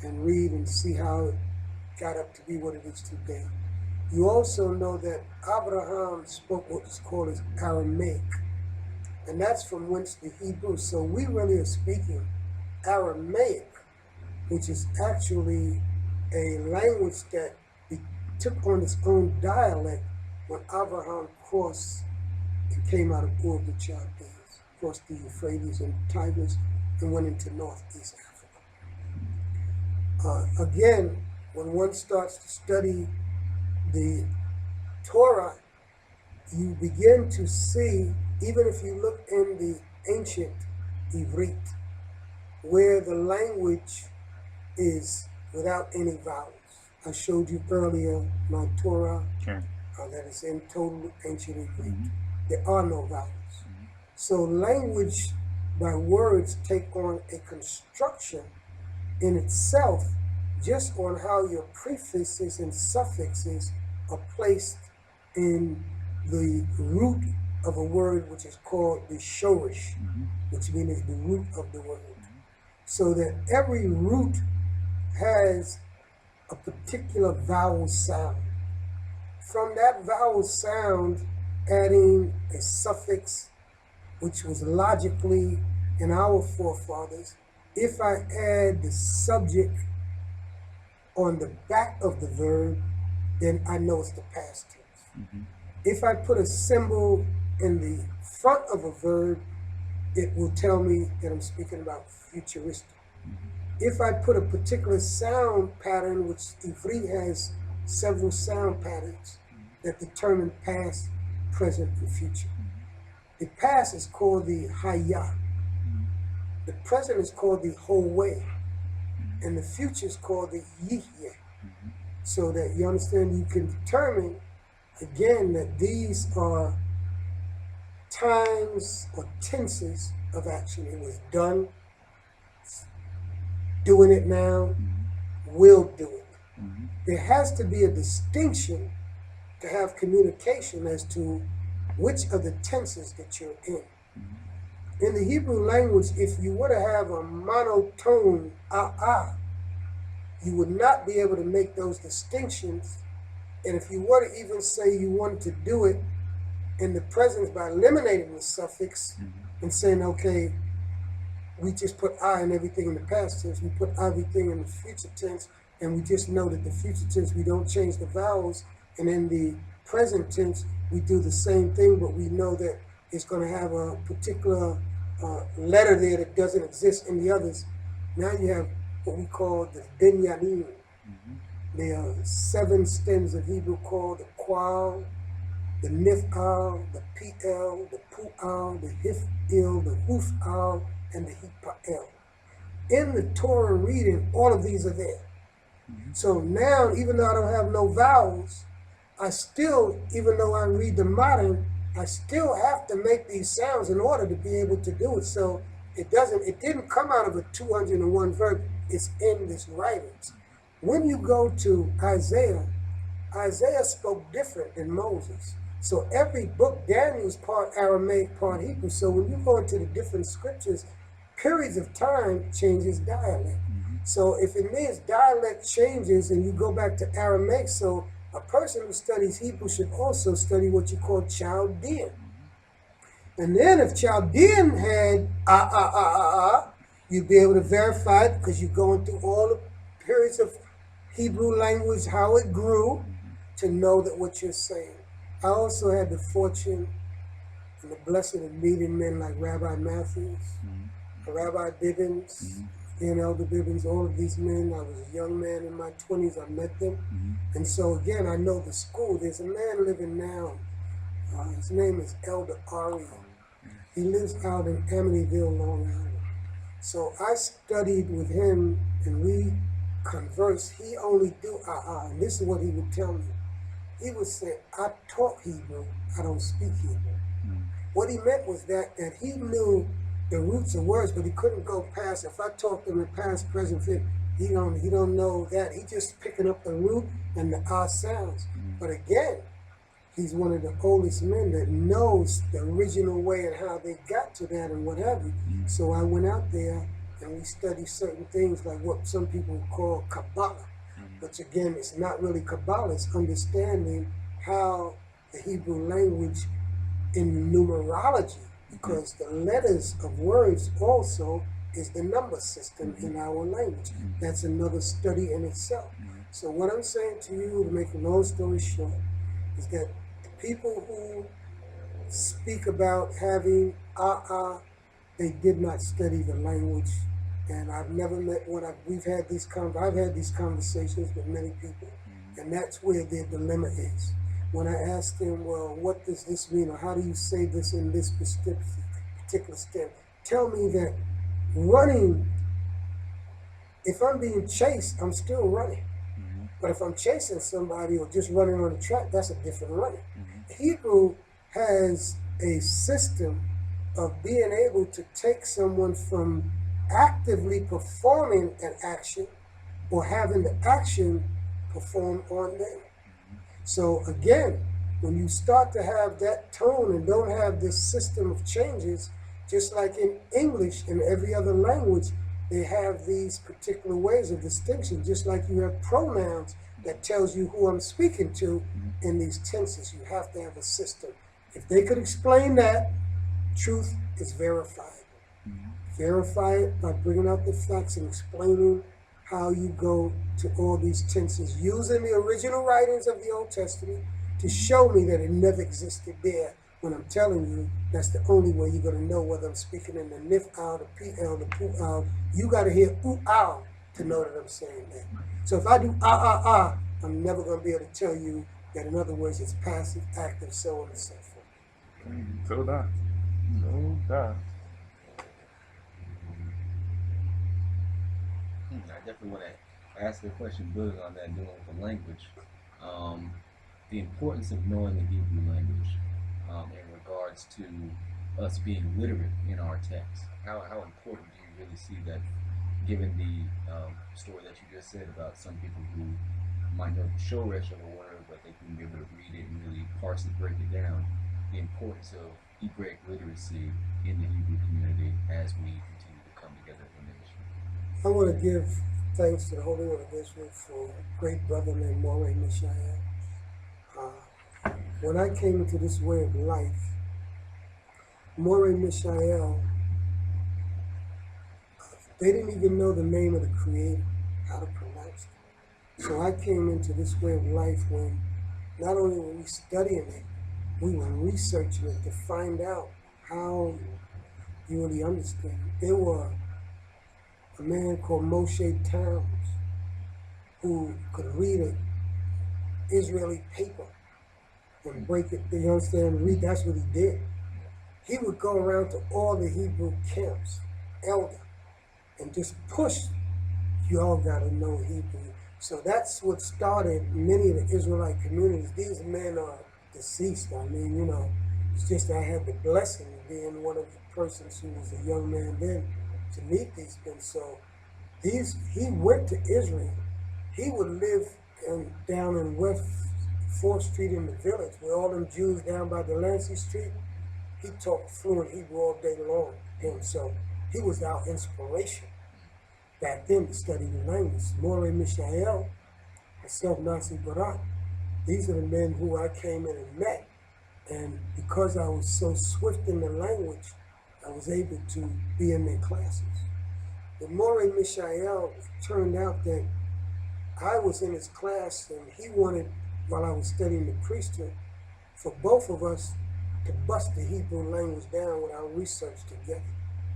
and read and see how it got up to be what it is today. You also know that Abraham spoke what is called as Aramaic, and that's from whence the Hebrew. So we really are speaking Aramaic, which is actually a language that took on its own dialect when Abraham crossed and came out of Ur of the Chaldees, crossed the Euphrates and Tigris, and went into Northeast Africa. Again, when one starts to study the Torah, you begin to see, even if you look in the ancient Ivrit, where the language is without any vowels. I showed you earlier my Torah, that is in total ancient Ivrit. There are no vowels. So language by words take on a construction in itself just on how your prefixes and suffixes are placed in the root of a word, which is called the shorish, which means the root of the word. So that every root has a particular vowel sound. From that vowel sound, adding a suffix, which was logically in our forefathers. If I add the subject on the back of the verb, then I know it's the past tense. If I put a symbol in the front of a verb, it will tell me that I'm speaking about futuristic. If I put a particular sound pattern, which Ivrit has several sound patterns that determine past, present, and future. The past is called the Hayah. The present is called the Howeh. And the future is called the Yihyeh. So that you understand, you can determine, again, that these are times or tenses of action. It was done, doing it now, will do it. There has to be a distinction to have communication as to which of the tenses that you're in. In the Hebrew language, if you were to have a monotone you would not be able to make those distinctions. And if you were to even say you wanted to do it in the present by eliminating the suffix and saying, okay, we just put I in everything in the past tense, we put everything in the future tense, and we just know that the future tense, we don't change the vowels, and in the present tense, we do the same thing, but we know that it's going to have a particular letter there that doesn't exist in the others. Now you have what we call the binyanim. There are 7 stems of Hebrew called the qual, the nif'al, the pl, the pu'al, the hif'il, the huf'al, and the hipa'el. In the Torah reading, all of these are there. So now, even though I don't have no vowels, I still, even though I read the modern, I still have to make these sounds in order to be able to do it. So it didn't come out of a 201 verb, it's in this writing. When you go to Isaiah, Isaiah spoke different than Moses. So every book, Daniel's part Aramaic, part Hebrew. So when you go into the different scriptures, periods of time changes dialect. So if it means dialect changes and you go back to Aramaic, so a person who studies Hebrew should also study what you call Chaldean. And then if Chaldean had you'd be able to verify it because you're going through all the periods of Hebrew language, how it grew, to know that what you're saying. I also had the fortune and the blessing of meeting men like Rabbi Matthews, Rabbi Bibbins, and Elder Bibbins, all of these men. I was a young man in my 20s, I met them. And so again, I know the school. There's a man living now, his name is Elder Ari. He lives out in Amityville, Long Island. So I studied with him and we conversed. He only do and this is what he would tell me. He would say, I talk Hebrew, I don't speak Hebrew. What he meant was that he knew the roots of words, but he couldn't go past. If I talk to him in past, present, future, he don't know that. He just picking up the root and the sounds. But again, he's one of the oldest men that knows the original way and how they got to that and what have you. So I went out there and we studied certain things like what some people call Kabbalah. Which again, it's not really Kabbalah, it's understanding how the Hebrew language in numerology, because the letters of words also is the number system in our language. That's another study in itself. So what I'm saying to you, to make a long story short, is that the people who speak about having they did not study the language. And I've never met one. I've had these conversations with many people, and that's where their dilemma is. When I ask them, well, what does this mean, or how do you say this in this particular step? Tell me that running, if I'm being chased, I'm still running. But if I'm chasing somebody or just running on the track, that's a different running. Hebrew has a system of being able to take someone from actively performing an action or having the action perform on them. So again, when you start to have that tone and don't have this system of changes, just like in English and every other language, they have these particular ways of distinction, just like you have pronouns that tells you who I'm speaking to in these tenses. You have to have a system. If they could explain that, truth is verified. Verify it by bringing out the facts and explaining how you go to all these tenses, using the original writings of the Old Testament to show me that it never existed there. When I'm telling you, that's the only way you're going to know whether I'm speaking in the nif-al, the p-al, the pu-al. You got to hear oo-al to know that I'm saying that. So if I do ah, I'm never going to be able to tell you that, in other words, it's passive, active, so on and so forth. So that. So that. I definitely want to ask a question building on that, dealing with the language. The importance of knowing the Hebrew language in regards to us being literate in our text. How important do you really see that, given the story that you just said about some people who might know the shoresh of a word, but they couldn't be able to read it and really parse it, break it down, the importance of Hebraic literacy in the Hebrew community as we continue to come together as a ministry. I want to give thanks to the Holy One of Israel for a great brother named Cohane Michael. When I came into this way of life, Cohane Michael, they didn't even know the name of the Creator, how to pronounce it. So I came into this way of life when not only were we studying it, we were researching it to find out how you really understand it. There were a man called Moshe Towns who could read an Israeli paper and break it, you understand, read. That's what he did. He would go around to all the Hebrew camps, elder, and just push, you all got to know Hebrew. So that's what started many of the Israelite communities. These men are deceased. I mean, you know, it's just I had the blessing of being one of the persons who was a young man then to meet these men. So he went to Israel. He would live down in West 4th Street in the village where all them Jews down by Delancey Street. He talked fluent Hebrew all day long. And so he was our inspiration back then to study the language. Cohane Michael, myself, Nasi Barak, these are the men who I came in and met. And because I was so swift in the language, I was able to be in their classes. But Cohane Michael, it turned out that I was in his class and he wanted, while I was studying the priesthood, for both of us to bust the Hebrew language down with our research together,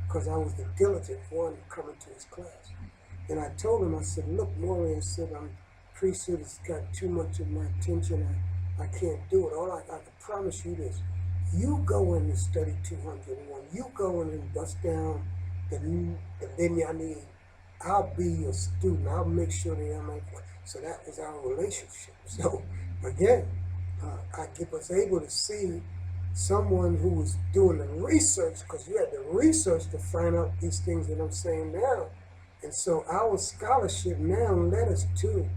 because I was the diligent one coming to his class. And I told him, I said, look, Maury, I said, priesthood has got too much of my attention. I can't do it. All I can promise you this. You go in and study 201. You go in and bust down the Binyamin. I'll be your student. I'll make sure that I'm like, so that was our relationship. So again, I was able to see someone who was doing the research, because you had to research to find out these things that I'm saying now. And so our scholarship now led us to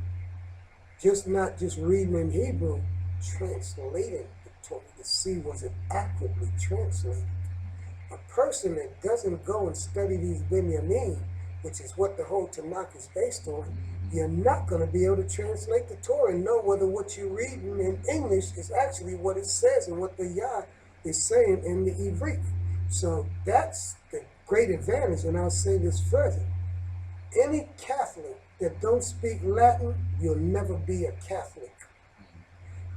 not just reading in Hebrew, translating the Torah to see was it accurately translated. A person that doesn't go and study these Binyamin, which is what the whole Tanakh is based on, you're not going to be able to translate the Torah and know whether what you're reading in English is actually what it says and what the Yah is saying in the Ivrit. So that's the great advantage, and I'll say this further. Any Catholic that don't speak Latin, you'll never be a Catholic.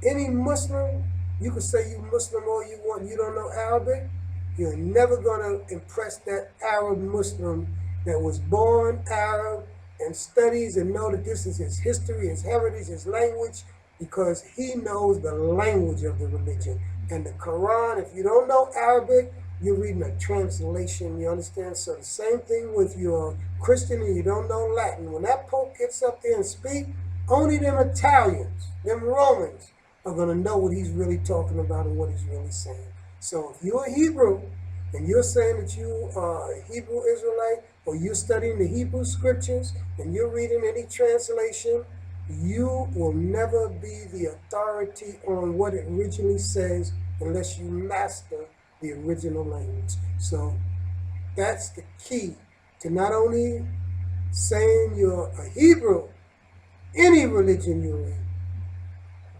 Any Muslim, you can say you Muslim all you want, you don't know Arabic, you're never going to impress that Arab Muslim that was born Arab and studies and know that this is his history, his heritage, his language, because he knows the language of the religion. And the Quran, if you don't know Arabic, you're reading a translation, you understand? So the same thing with your Christian and you don't know Latin. When that Pope gets up there and speak, only them Italians, them Romans, are going to know what he's really talking about and what he's really saying. So if you're a Hebrew and you're saying that you are a Hebrew Israelite, or you're studying the Hebrew scriptures and you're reading any translation, you will never be the authority on what it originally says unless you master the original language. So that's the key to not only saying you're a Hebrew, any religion you're in,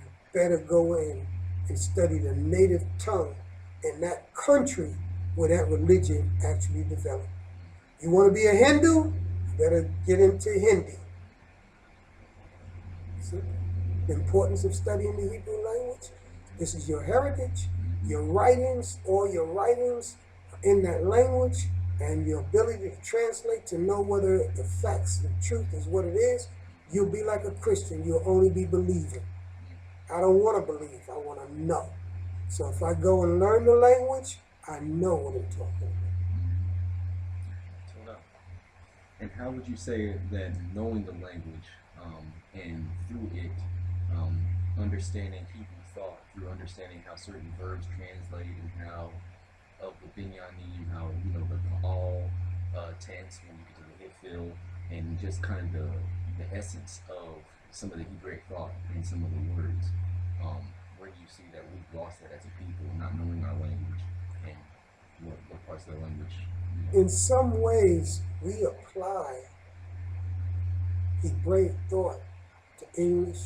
you better go in and study the native tongue in that country where that religion actually developed. You want to be a Hindu? You better get into Hindi. See? The importance of studying the Hebrew language. This is your heritage, your writings, all your writings in that language, and your ability to translate to know whether the facts and truth is what it is. You'll be like a Christian. You'll only be believing. I don't want to believe. I want to know. So if I go and learn the language, I know what I'm talking about. And how would you say that knowing the language and through it, understanding Hebrew thought, through understanding how certain verbs translate and how of the binyanim, how the all tense when you get to the ifil, and just kind of the essence of some of the Hebraic thought and some of the words. Where do you see that we've lost that as a people, not knowing our language and what parts of the language? In some ways, we apply Hebraic thought to English,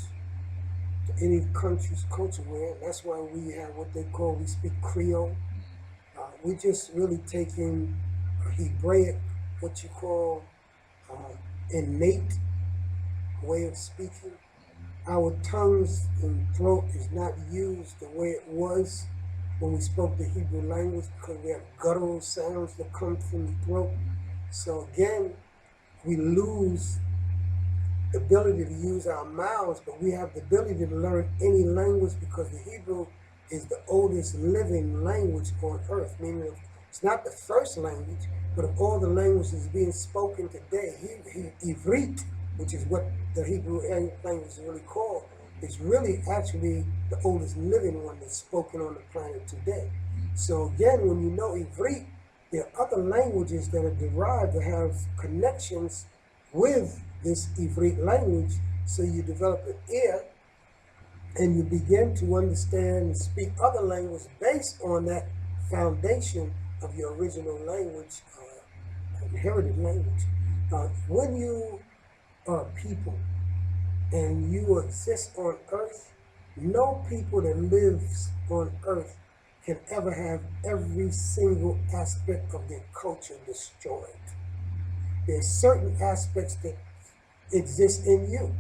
to any country's culture we're in. That's why we have what they call, we speak Creole. We're just really taking Hebraic, what you call innate way of speaking. Our tongues and throat is not used the way it was when we spoke the Hebrew language, because we have guttural sounds that come from the throat. So again, we lose the ability to use our mouths, but we have the ability to learn any language because the Hebrew is the oldest living language on earth, meaning it's not the first language, but of all the languages being spoken today, Ivrit, which is what the Hebrew language is really called, is really actually the oldest living one that's spoken on the planet today. So again, when you know Ivrit, there are other languages that are derived that have connections with this Ivrit language, so you develop an ear and you begin to understand and speak other languages based on that foundation of your original language, inherited language. When you are a people and you exist on earth, no people that lives on earth can ever have every single aspect of their culture destroyed. There's certain aspects that exist in you.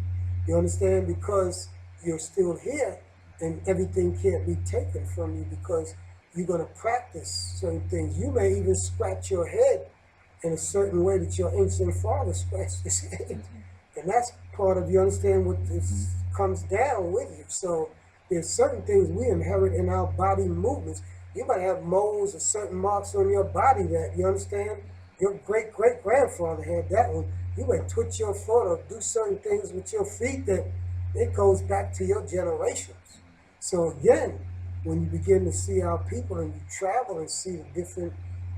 You understand? Because you're still here and everything can't be taken from you because you're going to practice certain things. You may even scratch your head in a certain way that your ancient father scratched his head. And that's part of, you understand, what this comes down with you. So there's certain things we inherit in our body movements. You might have moles or certain marks on your body that, you understand, your great-great-grandfather had that one. You might twitch your foot or do certain things with your feet that it goes back to your generations. So again, when you begin to see our people and you travel and see the different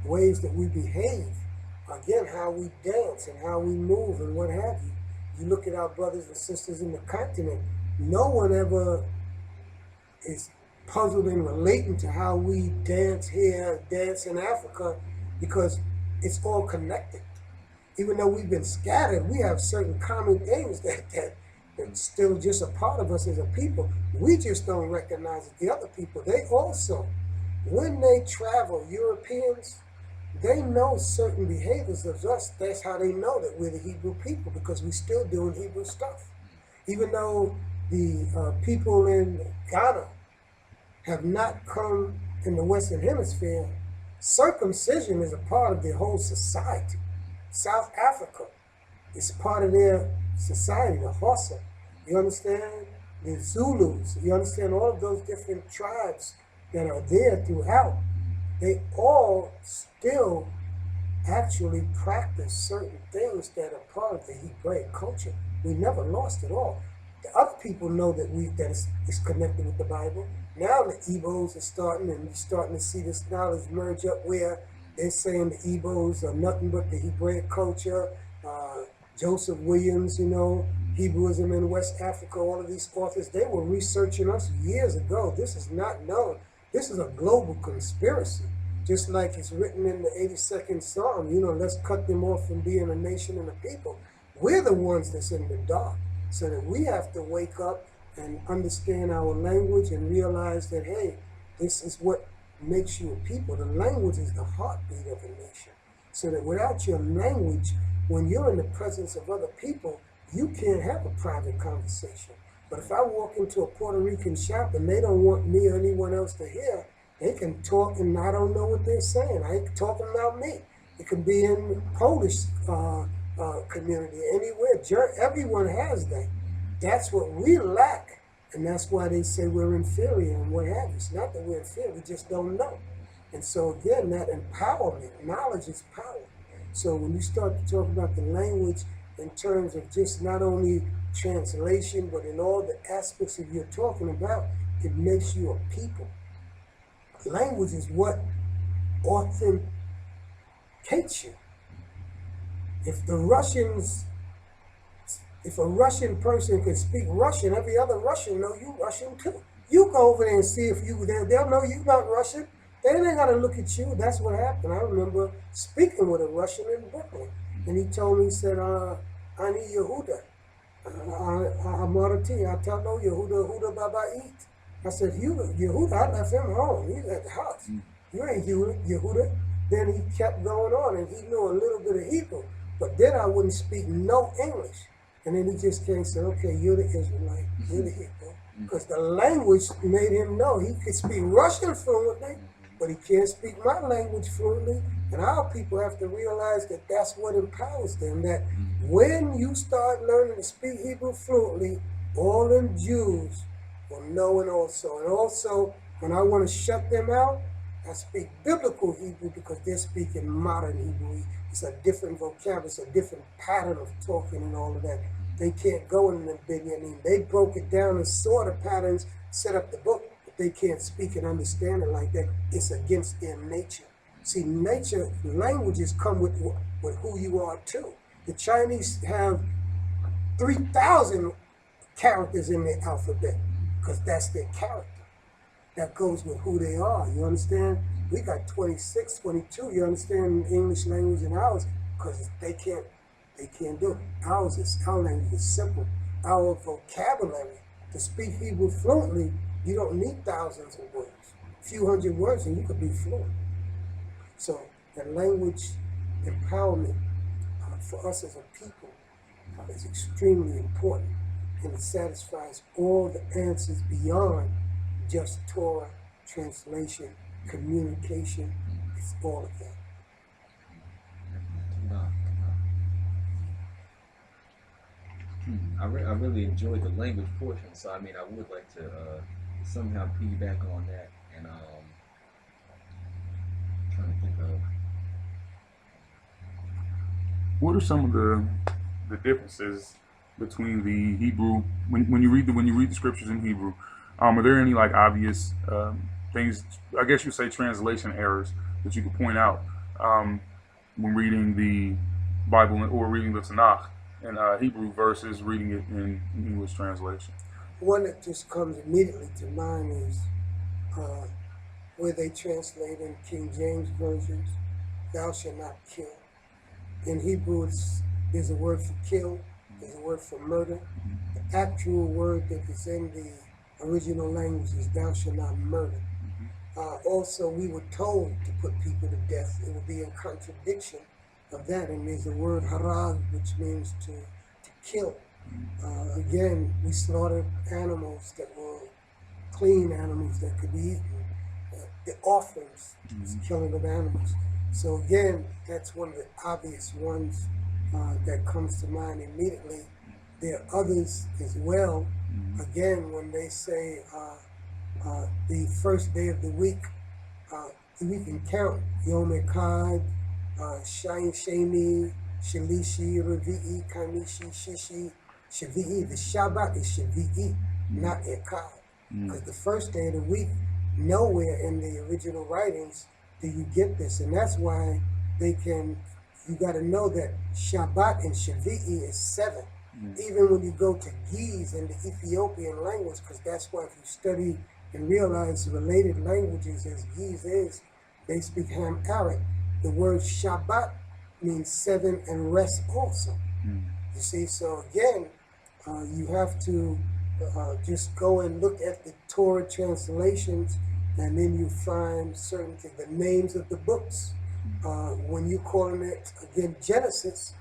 ways that we behave, again, how we dance and how we move and what have you, you look at our brothers and sisters in the continent, no one ever is puzzled in relating to how we dance here, dance in Africa, because it's all connected. Even though we've been scattered, we have certain common things that's still just a part of us as a people. We just don't recognize it. The other people, they also, when they travel, Europeans, they know certain behaviors of us. That's how they know that we're the Hebrew people, because we're still doing Hebrew stuff. Even though the people in Ghana have not come in the Western Hemisphere, circumcision is a part of their whole society. South Africa is part of their society, the Hausa, you understand? The Zulus, you understand, all of those different tribes that are there throughout, they all still actually practice certain things that are part of the Hebraic culture. We never lost it all. The other people know that it's connected with the Bible. Now the Igbos are starting, and you're starting to see this knowledge merge up where they're saying the Igbos are nothing but the Hebraic culture. Joseph Williams, Hebrewism in West Africa, all of these authors, they were researching us years ago. This is not known. This is a global conspiracy. Just like it's written in the 82nd Psalm, let's cut them off from being a nation and a people. We're the ones that's in the dark, so that we have to wake up and understand our language and realize that, hey, this is what makes you a people. The language is the heartbeat of a nation. So that without your language, when you're in the presence of other people, you can't have a private conversation. But if I walk into a Puerto Rican shop and they don't want me or anyone else to hear, they can talk and I don't know what they're saying. I ain't talking about me. It can be in Polish community, anywhere. Everyone has that. That's what we lack. And that's why they say we're inferior and what have you. It's not that we're inferior, we just don't know. And so again, that empowerment, knowledge is power. So when you start to talk about the language in terms of just not only translation, but in all the aspects that you're talking about, it makes you a people. Language is what authenticates you. If a Russian person can speak Russian, every other Russian know you Russian too. You go over there and see if you there, they'll know you not Russian. They ain't gotta look at you. That's what happened. I remember speaking with a Russian in Brooklyn, and he told me, he said, "Ani Yehuda, Amarati, Atalo Yehuda Baba eat." I said, Yehuda, I left him home. He's at the house. You ain't Yehuda. Then he kept going on, and he knew a little bit of Hebrew, but then I wouldn't speak no English. And then he just came and said, okay, you're the Israelite, you're the Hebrew. Because the language made him know he could speak Russian fluently, but he can't speak my language fluently. And our people have to realize that that's what empowers them, that when you start learning to speak Hebrew fluently, all them Jews will know it also. And also, when I want to shut them out, I speak biblical Hebrew because they're speaking modern Hebrew. It's a different vocabulary, it's a different pattern of talking and all of that. They can't go in the Binyamin. They broke it down and saw the patterns, set up the book, but they can't speak and understand it like that. It's against their nature. See, nature, languages come with who you are too. The Chinese have 3,000 characters in their alphabet because that's their character. That goes with who they are, you understand? We got 26, 22, you understand, English language and ours, because they can't do it. Our language is simple. Our vocabulary, to speak Hebrew fluently, you don't need thousands of words. A few hundred words and you could be fluent. So the language empowerment for us as a people is extremely important, and it satisfies all the answers beyond just Torah, translation, communication. It's all of that. I really enjoyed the language portion, so I mean, I would like to somehow piggyback on that, and trying to think of what are some of the differences between the Hebrew when you read the scriptures in Hebrew. Are there any like obvious things, I guess you say translation errors, that you could point out when reading the Bible or reading the Tanakh in Hebrew versus reading it in English translation? One that just comes immediately to mind is where they translate in King James versions, thou shalt not kill. In Hebrew, there's a word for kill, there's a word for murder. The actual word that is in the original language is thou shalt not murder. Also, we were told to put people to death. It would be in contradiction of that. And there's a word harag, which means to kill. Again, we slaughtered animals that were clean animals that could be eaten. The offerings was killing of animals. So again, that's one of the obvious ones that comes to mind immediately. There are others as well. Again, when they say the first day of the week, we can count Yom Echad, Sheni, Shalishi, Revi'i, Kamishi, Shishi, Shavi'i. The Shabbat is Shavi'i, not Echad. Because the first day of the week, nowhere in the original writings do you get this. And that's why you got to know that Shabbat and Shavi'i is 7. Even when you go to Ge'ez in the Ethiopian language, because that's why if you study and realize related languages as Ge'ez is, they speak Ham-Aric. The word Shabbat means 7 and rest also. You see, so again, you have to just go and look at the Torah translations, and then you find certain things, the names of the books. When you calling it again Genesis,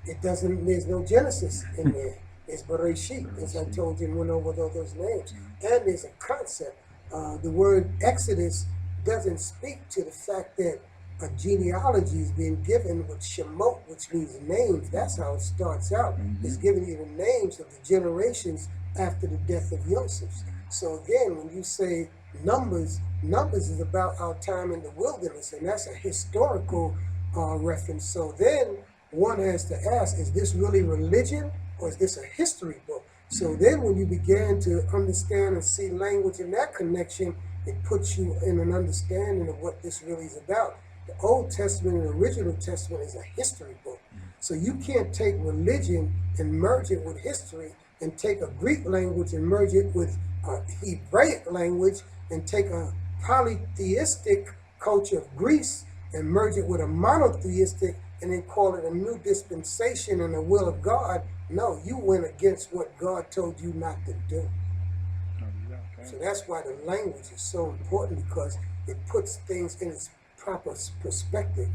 it doesn't. There's no Genesis in there. It's Bereshit, as I told you and went over those names. And there's a concept. The word Exodus doesn't speak to the fact that a genealogy is being given with Shemot, which means names. That's how it starts out. It's giving you the names of the generations after the death of Joseph. So again, when you say Numbers is about our time in the wilderness, and that's a historical reference. So then one has to ask, is this really religion or is this a history book? So then when you began to understand and see language in that connection, it puts you in an understanding of what this really is about. The Old Testament and the Original Testament is a history book. So you can't take religion and merge it with history, and take a Greek language and merge it with a Hebraic language, and take a polytheistic culture of Greece and merge it with a monotheistic, and then call it a new dispensation and the will of God. No, you went against what God told you not to do. So that's why the language is so important, because it puts things in its proper perspective.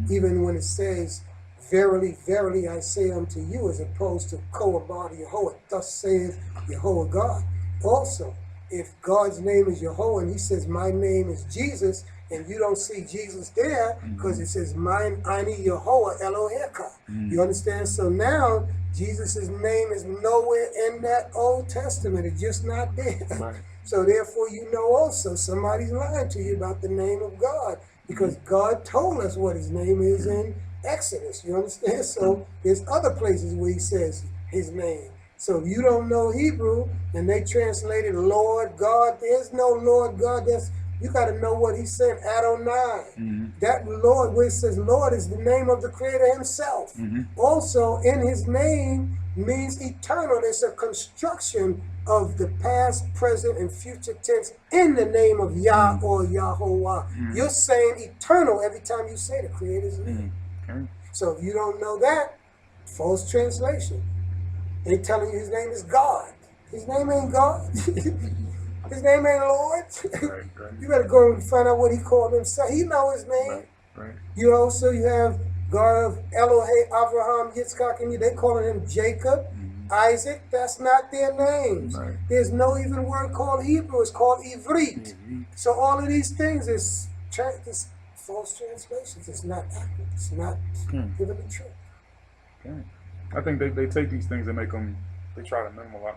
Even when it says, verily, verily, I say unto you, as opposed to Kohabah Yehovah, thus saith Yehovah God. Also, if God's name is Yehovah and he says, my name is Jesus, and you don't see Jesus there, because it says, mine Ani Yehovah Eloheka. You understand? So now, Jesus' name is nowhere in that Old Testament. It's just not there. Right. So therefore, you know also somebody's lying to you about the name of God, because God told us what his name is in Exodus. You understand? So there's other places where he says his name. So if you don't know Hebrew and they translated Lord God, there's no Lord God. You got to know what he's saying. Adonai. That Lord, where it says Lord, is the name of the Creator himself. Also, in his name means eternal. There's a construction of the past, present, and future tense in the name of Yah or Yahovah. You're saying eternal every time you say the Creator's name. So if you don't know that, false translation. They telling you his name is God. His name ain't God. His name ain't Lord. You better go and find out what he called himself. He know his name. You also have God of Elohim, Abraham, Yitzchak, and they calling him Jacob, Isaac. That's not their names. There's no even word called Hebrew. It's called Ivrit. So all of these things is false translations. It's not accurate. It's not giving the truth. I think they take these things and make them. They try to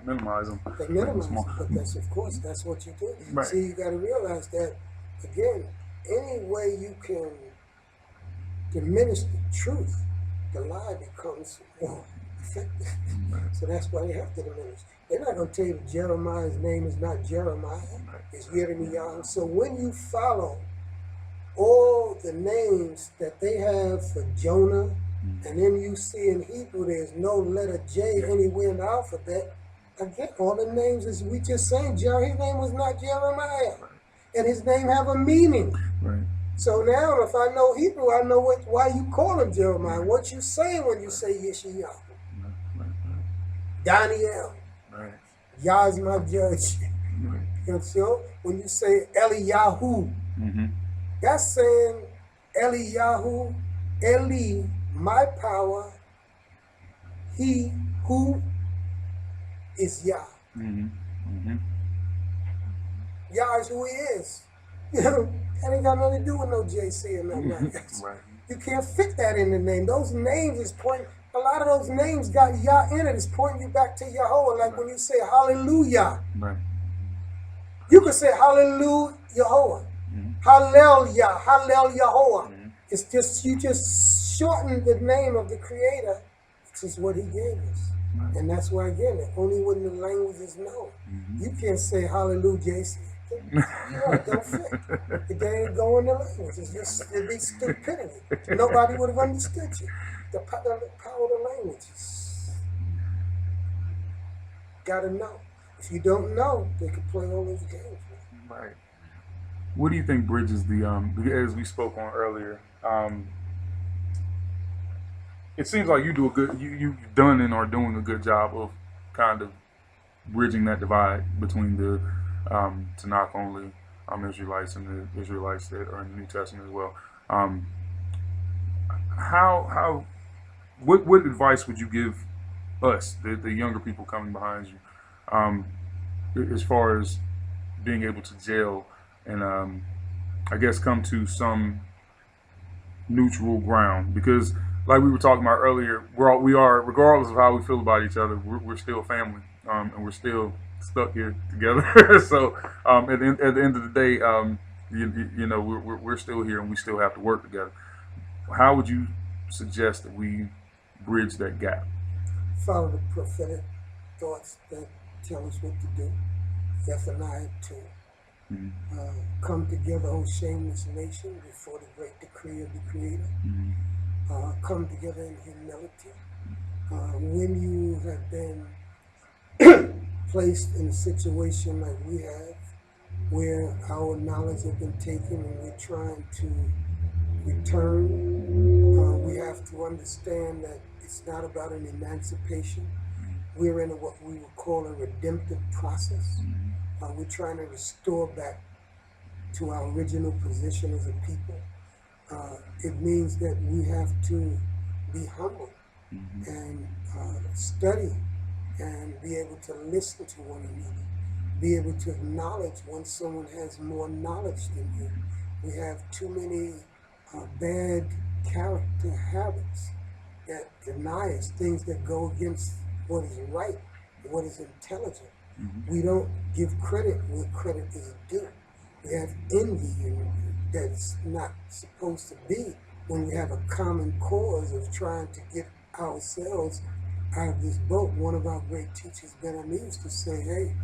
minimize them. They minimize them, but that's, of course, that's what you do. Right. See, you got to realize that, again, any way you can diminish the truth, the lie becomes more effective. So that's why you have to diminish. They're not going to tell you that Jeremiah's name is not Jeremiah. It's Yirmiyahu. So when you follow all the names that they have for Jonah, and then you see in Hebrew there's no letter J anywhere in the alphabet. Again, all the names is we just saying his name was not Jeremiah. And his name have a meaning. So now if I know Hebrew, I know why you call him Jeremiah. What you saying when you say Yeshayahu. Daniel. Yah is my judge. And so when you say Eliyahu, that's saying Eliyahu, Eli, my power, he who is Yah. Yah is who he is. You know, that ain't got nothing to do with no JC or nothing like that. You can't fit that in the name. Those names is pointing, a lot of those names got Yah in it. It's pointing you back to Yehovah. Like when you say hallelujah. You could say hallelujah Yehovah. Hallelujah, hallelujah Yehovah. It's just, you just shorten the name of the Creator, which is what he gave us. And that's why, again, only when the language is known. You can't say hallelujah, JC. It don't fit. It ain't go in the language. It's just, it'd be stupidity. Nobody would have understood you. The power of the language is, gotta know. If you don't know, they could play all those games. What do you think bridges the, as we spoke on earlier, it seems like you do a good, you've done and are doing a good job of kind of bridging that divide between the Tanakh only Israelites and the Israelites that are in the New Testament as well. What advice would you give us, the younger people coming behind you, as far as being able to gel and I guess come to some neutral ground? Because like we were talking about earlier, we are regardless of how we feel about each other, we're still family, and we're still stuck here together. So at the end of the day, you know, we're still here and we still have to work together. How would you suggest that we bridge that gap? Follow the prophetic thoughts that tell us what to do. Zephaniah 2. Come together, O shameless nation, before the great decree of the Creator. Come together in humility. When you have been placed in a situation like we have, where our knowledge has been taken and we're trying to return, we have to understand that it's not about an emancipation. We're in what we would call a redemptive process. We're trying to restore back to our original position as a people. It means that we have to be humble and study and be able to listen to one another, be able to acknowledge when someone has more knowledge than you. We have too many bad character habits that deny us, things that go against what is right, what is intelligent. We don't give credit where credit is due. We have envy that's not supposed to be when we have a common cause of trying to get ourselves out of this boat. One of our great teachers, Ben Ami, used to say, hey,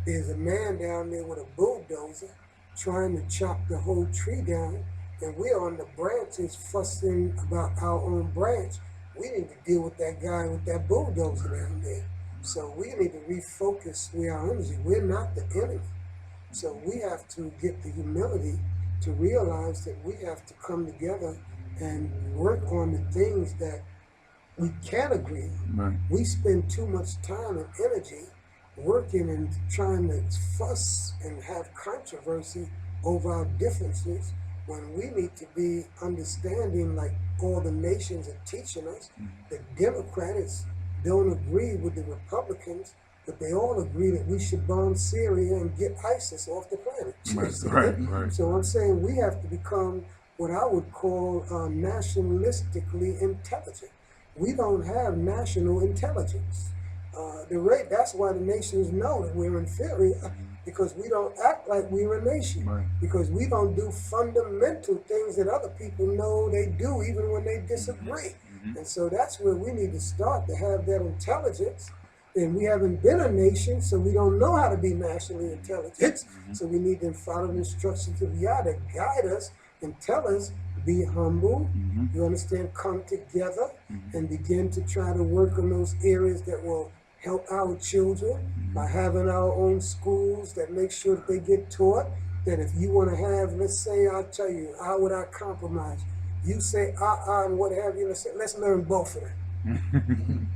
there's a man down there with a bulldozer trying to chop the whole tree down, and we're on the branches fussing about our own branch. We need to deal with that guy with that bulldozer down there. So we need to refocus our energy. We're not the enemy. So we have to get the humility to realize that we have to come together and work on the things that we can agree on. Right. We spend too much time and energy working and trying to fuss and have controversy over our differences when we need to be understanding, like all the nations are teaching us. The Democrats don't agree with the Republicans, but they all agree that we should bomb Syria and get ISIS off the planet. Right. So I'm saying we have to become what I would call nationalistically intelligent. We don't have national intelligence. That's why the nations know that we're inferior, because we don't act like we're a nation, because we don't do fundamental things that other people know they do even when they disagree. And so that's where we need to start, to have that intelligence. And we haven't been a nation, so we don't know how to be nationally intelligent. So we need to follow the instructions of Yah to guide us and tell us, be humble, you understand, come together and begin to try to work on those areas that will help our children by having our own schools that make sure that they get taught. That if you want to have, let's say, I'll tell you, how would I compromise? You say, and what have you, let's learn both of them.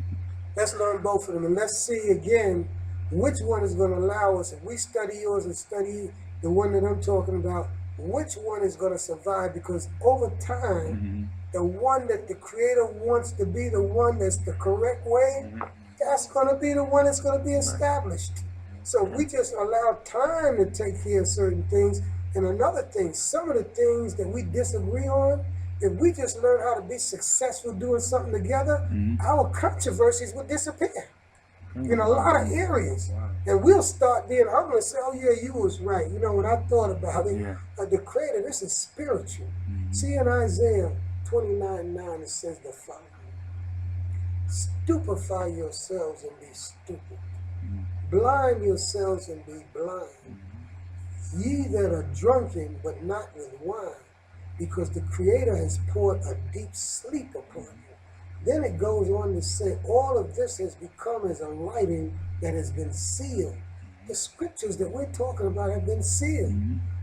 Let's learn both of them, and let's see again which one is going to allow us. If we study yours and study the one that I'm talking about, which one is going to survive? Because over time, the one that the Creator wants to be the one that's the correct way, that's going to be the one that's going to be established. So we just allow time to take care of certain things. And another thing, some of the things that we disagree on, if we just learn how to be successful doing something together, our controversies will disappear in a lot of areas. And we'll start being humble and say, oh yeah, you was right. You know, when I thought about it, the Creator, this is spiritual. See, in Isaiah 29:9, it says the following: stupefy yourselves and be stupid. Blind yourselves and be blind. Ye that are drunken, but not with wine, because the Creator has poured a deep sleep upon you. Then it goes on to say, all of this has become as a writing that has been sealed. The scriptures that we're talking about have been sealed.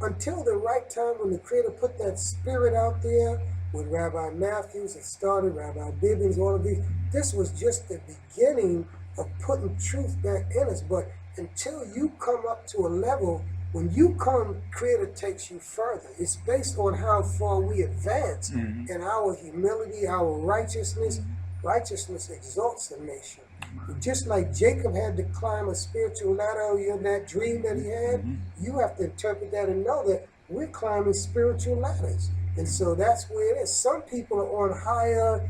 Until the right time when the Creator put that spirit out there, with Rabbi Matthews, it started, Rabbi Bibbins, all of these. This was just the beginning of putting truth back in us. But until you come up to a level. When you come, Creator takes you further. It's based on how far we advance in our humility, our righteousness. Righteousness exalts a nation. Just like Jacob had to climb a spiritual ladder in that dream that he had, you have to interpret that and know that we're climbing spiritual ladders. And so that's where it is. Some people are on higher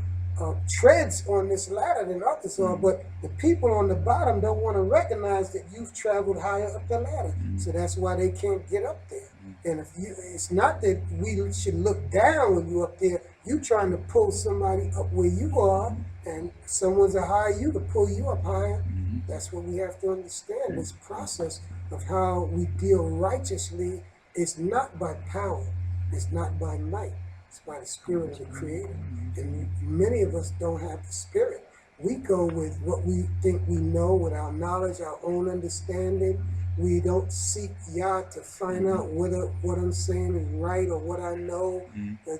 treads on this ladder than others are, but the people on the bottom don't want to recognize that you've traveled higher up the ladder. So that's why they can't get up there. And if you, it's not that we should look down when you're up there. You trying to pull somebody up where you are, and someone's a higher you to pull you up higher. That's what we have to understand. This process of how we deal righteously is not by power. It's not by might. It's by the Spirit of the Creator. And many of us don't have the Spirit. We go with what we think we know, with our knowledge, our own understanding. We don't seek Yah to find out whether what I'm saying is right or what I know.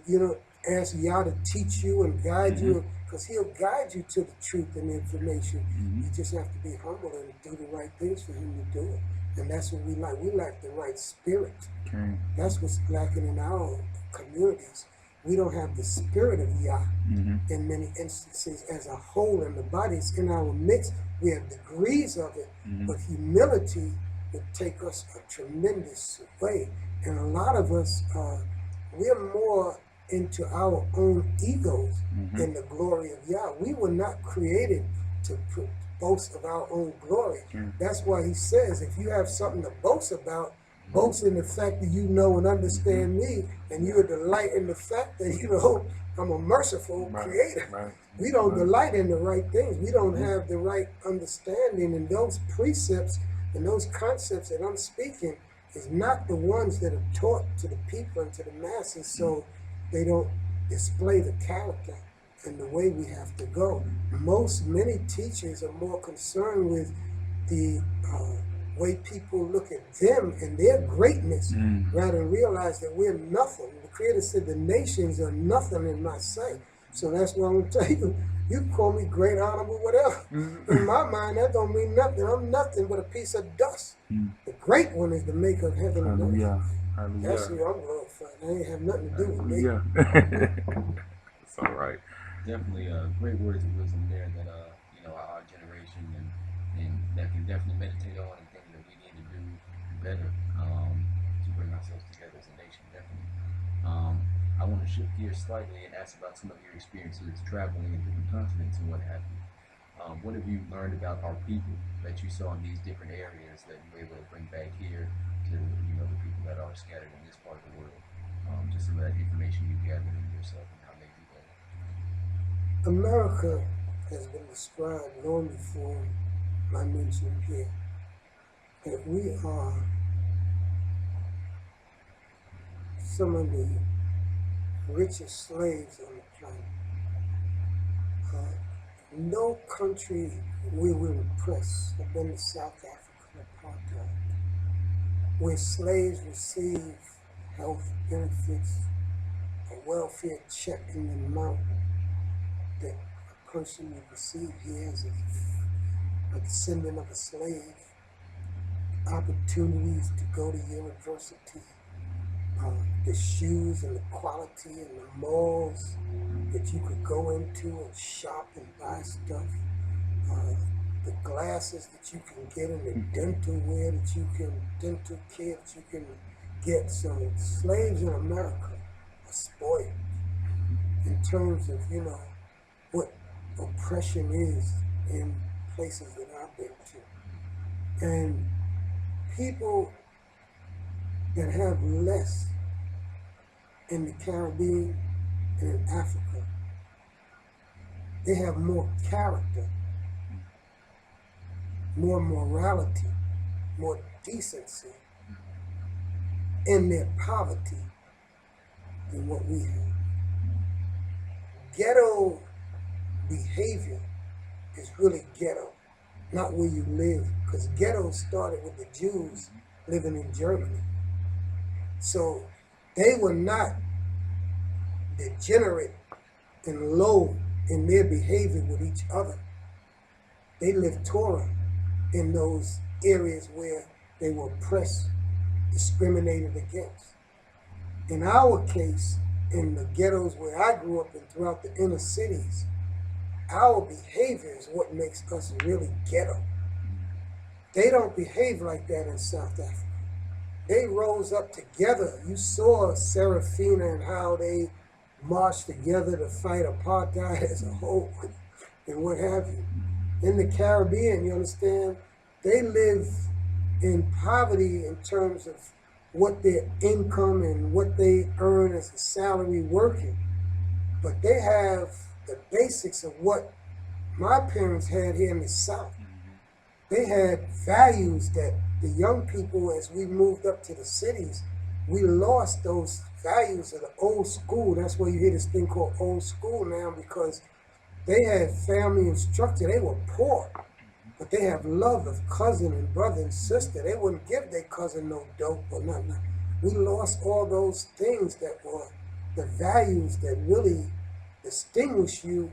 You know, ask Yah to teach you and guide you, because He'll guide you to the truth and information. You just have to be humble and do the right things for Him to do it. And that's what we lack. We lack the right spirit. That's what's lacking in our communities. We don't have the spirit of Yah in many instances as a whole in the body. It's in our midst. We have degrees of it, but humility would take us a tremendous way. And a lot of us, we're more into our own egos than the glory of Yah. We were not created to boast of our own glory. That's why He says, if you have something to boast about, boast in the fact that you know and understand me, and you delight in the fact that, you know, I'm a merciful creator. We don't delight in the right things. We don't have the right understanding, and those precepts and those concepts that I'm speaking is not the ones that are taught to the people and to the masses, so they don't display the character and the way we have to go. Many teachers are more concerned with the way people look at them and their greatness rather than realize that we're nothing. The Creator said the nations are nothing in my sight. So that's what I'm going to tell you. You can call me great, honorable, whatever. In my mind, that don't mean nothing. I'm nothing but a piece of dust. The great one is the maker of heaven and earth. That's who I'm glorifying. That ain't have nothing to do with me. It's all right. Definitely great words of wisdom there that you know, our generation and that can definitely meditate on, and things that we need to do better to bring ourselves together as a nation. Definitely. I want to shift gears slightly and ask about some of your experiences traveling in different continents and what have you. What have you learned about our people that you saw in these different areas that you were able to bring back here to, you know, the people that are scattered in this part of the world? Just some of that information you gathered in yourself and how they do that. America has been described long before I mentioned here that we are some of the richest slaves on the planet. No country we were impressed have been the South African apartheid, where slaves receive health benefits, a welfare check in the amount that a person would receive here as a descendant of a slave, opportunities to go to university, the shoes and the quality and the malls that you could go into and shop and buy stuff, the glasses that you can get and the dental wear that you can, dental care that you can get. So slaves in America are spoiled in terms of, you know, what oppression is in places that I've been to. And people that have less in the Caribbean and in Africa, they have more character, more morality, more decency in their poverty than what we have. Ghetto behavior is really ghetto, not where you live, because ghetto started with the Jews living in Germany. So they were not degenerate and low in their behavior with each other. They lived Torah in those areas where they were oppressed, discriminated against. In our case, in the ghettos where I grew up and throughout the inner cities, our behavior is what makes us really ghetto. They don't behave like that in South Africa. They rose up together. You saw Serafina and how they marched together to fight apartheid as a whole and what have you. In the Caribbean, you understand, they live in poverty in terms of what their income and what they earn as a salary working. But they have the basics of what my parents had here in the South. They had values that the young people, as we moved up to the cities, we lost those values of the old school. That's why you hear this thing called old school now, because they had family and structure. They were poor, but they have love of cousin and brother and sister. They wouldn't give their cousin no dope or nothing. We lost all those things that were the values that really distinguish you,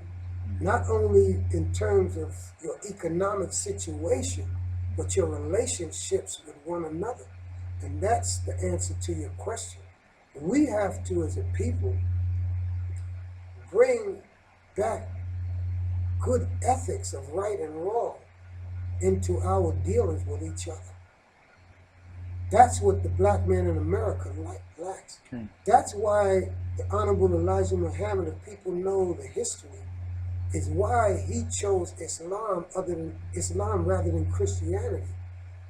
not only in terms of your economic situation, but your relationships with one another. And that's the answer to your question. We have to, as a people, bring back good ethics of right and wrong into our dealings with each other. That's what the black man in America lacks. That's why the Honorable Elijah Muhammad, if people know the history, is why he chose Islam rather than Christianity.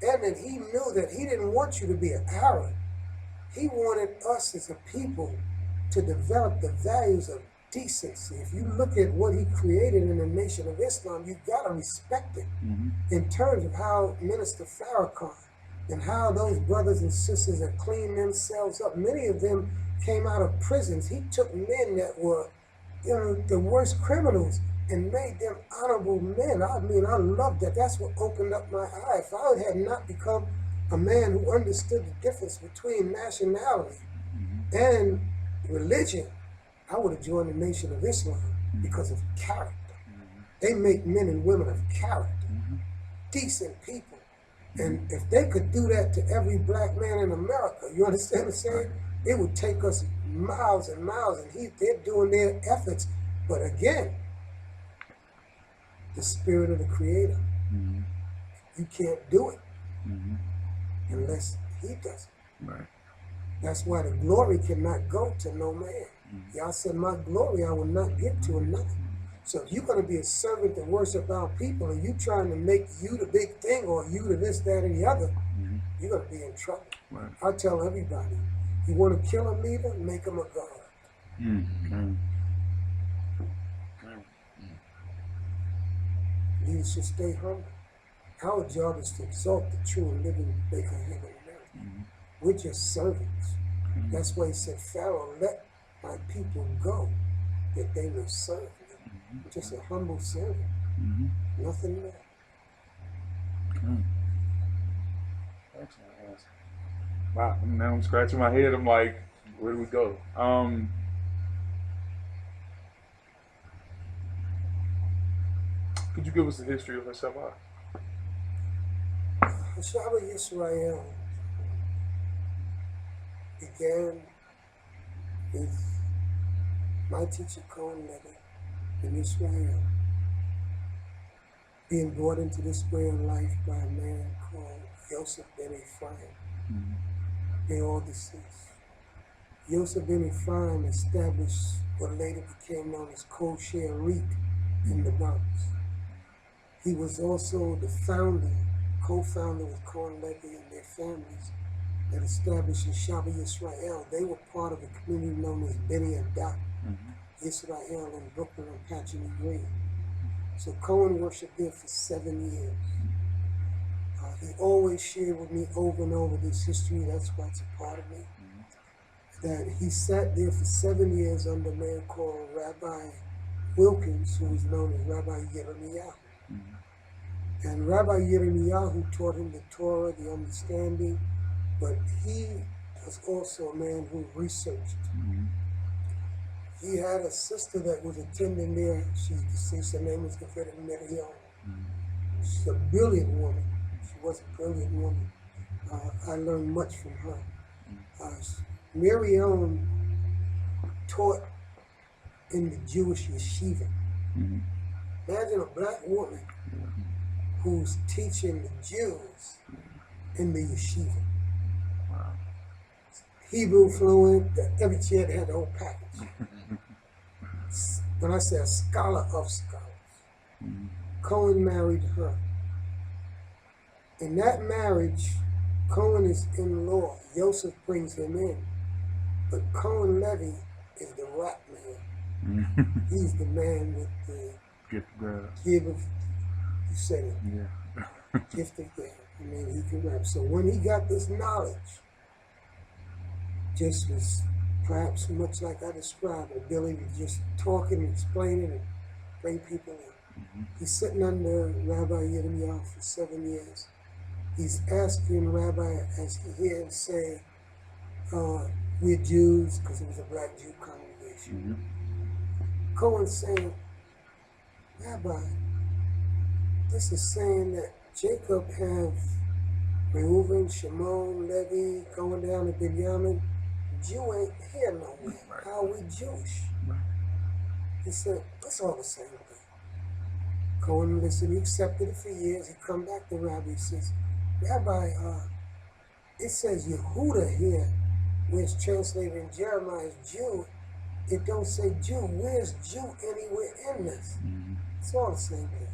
And that he knew that he didn't want you to be an Arab. He wanted us as a people to develop the values of decency. If you look at what he created in the Nation of Islam, you gotta respect it in terms of how Minister Farrakhan and how those brothers and sisters have cleaned themselves up. Many of them came out of prisons. He took men that were, the worst criminals and made them honorable men. I mean, I love that. That's what opened up my eye. If I had not become a man who understood the difference between nationality and religion, I would have joined the Nation of Islam because of character. They make men and women of character, decent people. And if they could do that to every black man in America, you understand what I'm saying? It would take us miles and miles, and they're doing their efforts. But again, the spirit of the Creator, you can't do it unless He does it. Right. That's why the glory cannot go to no man. Y'all said, my glory I will not give to another. So if you're going to be a servant that worship our people and you trying to make you the big thing or you to this, that, and the other, you're going to be in trouble. Right. I tell everybody, you want to kill a leader, make him a God. Leaders should stay humble. Our job is to exalt the true and living maker of heaven and earth. We're just servants. That's why he said, Pharaoh, let my people go, that they may serve me. Just a humble servant. Nothing more. Excellent. Wow. Now I'm scratching my head. I'm like, where do we go? Could you give us the history of Hashabah? Hashabah Yisrael began with my teacher Cohane Michael Ben Israel being brought into this way of life by a man called Yosef Ben Ephraim. They all deceased. Yosef Ben Ephraim established what later became known as Kosher Reek in the mountains. He was also the founder, co-founder with Cohane Michael and their families that established Hashabah Yisrael. They were part of a community known as Beni Adat, Israel in Brooklyn and Patchouli Green. So Cohen worshiped there for 7 years. He always shared with me over and over this history. That's why it's a part of me. That he sat there for 7 years under a man called Rabbi Wilkins, who was known as Rabbi Yirmiyahu. And Rabbi Yirmiyahu taught him the Torah, the understanding, but he was also a man who researched. He had a sister that was attending there. She's deceased. Her name was Confederate Miriam. She's a brilliant woman. She was a brilliant woman. I learned much from her. Miriam taught in the Jewish yeshiva. Mm-hmm. Imagine a black woman who's teaching the Jews in the yeshiva. Wow. Hebrew fluent, every kid had the whole package. When I say a scholar of scholars, Cohane married her. In that marriage, Cohane is in law. Joseph brings him in. But Cohane Levi is the rap man. He's the man with the gift of, you said it, gift of gab. I mean, he can rap. So when he got this knowledge, just was perhaps much like I described, the ability to just talk and explain it and bring people in. He's sitting under Rabbi Yirmiyahu for 7 years. He's asking Rabbi, as he hears him say, we're Jews, because it was a black Jew congregation. Cohen's saying, Rabbi, this is saying that Jacob have Reuven, Shimon, Levi, going down to Binyamin. Jew ain't here nowhere. How are we Jewish? He said, it's all the same thing. Cohen listened, he accepted it for years. He come back to Rabbi, he says, Rabbi, it says Yehuda here, where it's translated in Jeremiah as Jew. It don't say Jew. Where's Jew anywhere in this? It's all the same thing.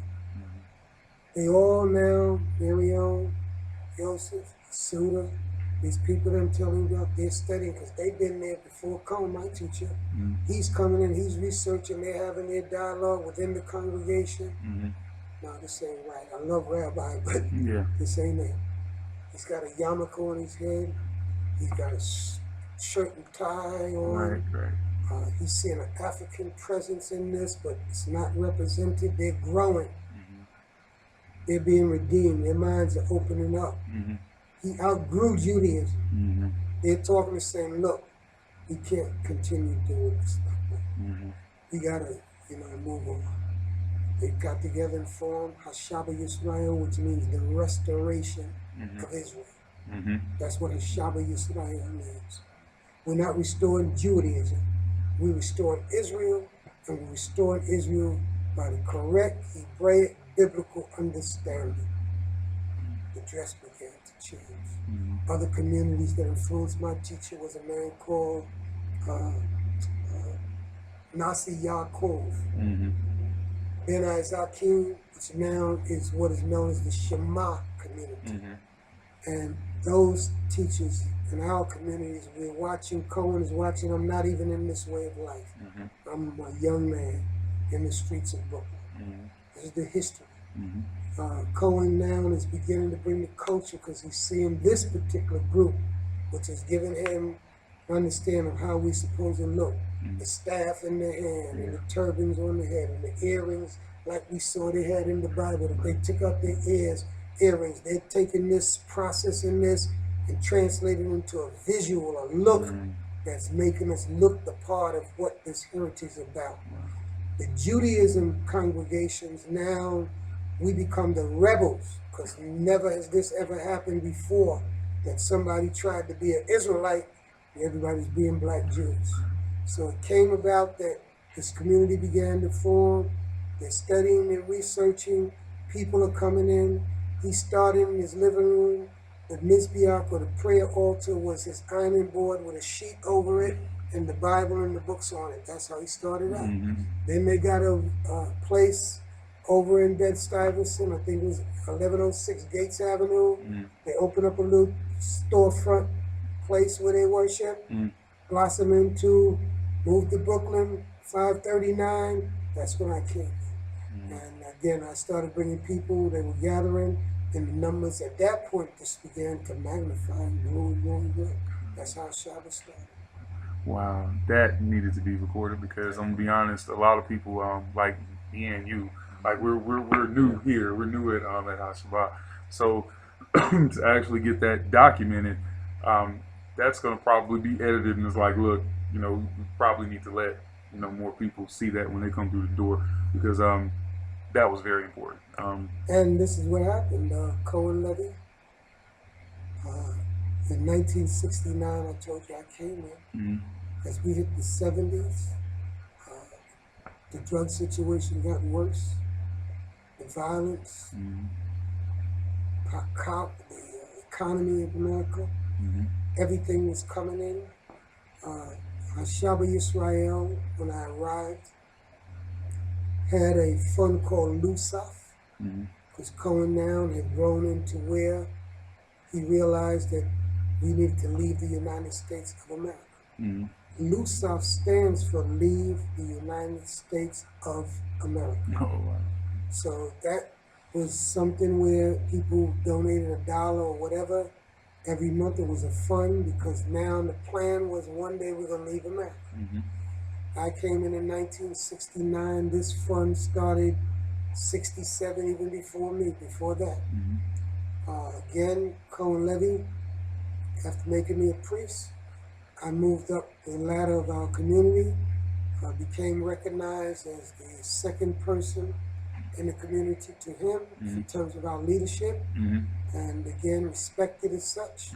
They all now, Miriam, Joseph, Suda, these people I'm telling you about, they're studying because they've been there before. Cohen, my teacher, he's coming in, he's researching, they're having their dialogue within the congregation. No, this ain't right. I love Rabbi, but this ain't it. He's got a yarmulke on his head. He's got a shirt and tie on. He's seeing an African presence in this, but it's not represented. They're growing. They're being redeemed. Their minds are opening up. He outgrew Judaism. They're talking and saying, look, we can't continue doing this stuff. We gotta, move on. They got together and formed Hashabah Yisrael, which means the restoration of Israel. That's what Hashabah Yisrael means. We're not restoring Judaism. We're restoring Israel, and we're restoring Israel by the correct Hebraic biblical understanding. The dress began to change. Other communities that influenced my teacher was a man called Nasi Yaakov. Ben Isakim, which now is what is known as the Shema community. And those teachers in our communities, we're watching, Cohen is watching, I'm not even in this way of life. I'm a young man in the streets of Brooklyn. This is the history. Cohen now is beginning to bring the culture because he's seeing this particular group, which has given him an understanding of how we're supposed to look. The staff in their hand, and the turbans on the head, and the earrings like we saw they had in the Bible. If they took up their earrings, they're taking this, processing this, and translating it into a visual, a look that's making us look the part of what this heritage is about. The Judaism congregations, now we become the rebels, because never has this ever happened before, that somebody tried to be an Israelite, and everybody's being black Jews. So it came about that this community began to form. They're studying, they're researching, people are coming in. He started in his living room. The Mizbeach, or the prayer altar, was his ironing board with a sheet over it and the Bible and the books on it. That's how he started out. Then they got a place over in Bed-Stuyvesant, I think it was 1106 Gates Avenue. They opened up a little storefront place where they worship, blossom into, moved to Brooklyn, 539. That's when I came. And again, I started bringing people, they were gathering, and the numbers at that point just began to magnify and grow. That's how Shabbat started. Wow, that needed to be recorded, because I'm gonna be honest, a lot of people, like me and you, like we're new here, we're new at Hashabah. So to actually get that documented, that's gonna probably be edited, and it's like, look, we probably need to let more people see that when they come through the door, because that was very important. And this is what happened. Cohane Levy, in 1969, I told you I came in. Mm-hmm. As we hit the 70s, the drug situation got worse. The violence, Mm-hmm. the economy of America, Mm-hmm. everything was coming in. Hashabah Yisrael, when I arrived, had a fund called Lusaf, because Cohen now had grown into where he realized that we needed to leave the United States of America. Mm-hmm. Lusaf stands for Leave the United States of America. Oh, wow. So that was something where people donated $1 or whatever every month. It was a fund, because now the plan was one day we're going to leave America. Mm-hmm. I came in 1969. This fund started 67, even before me, before that. Mm-hmm. Again, Cohane Levy, after making me a priest, I moved up the ladder of our community, became recognized as the second person in the community to him in terms of our leadership, and again, respected as such.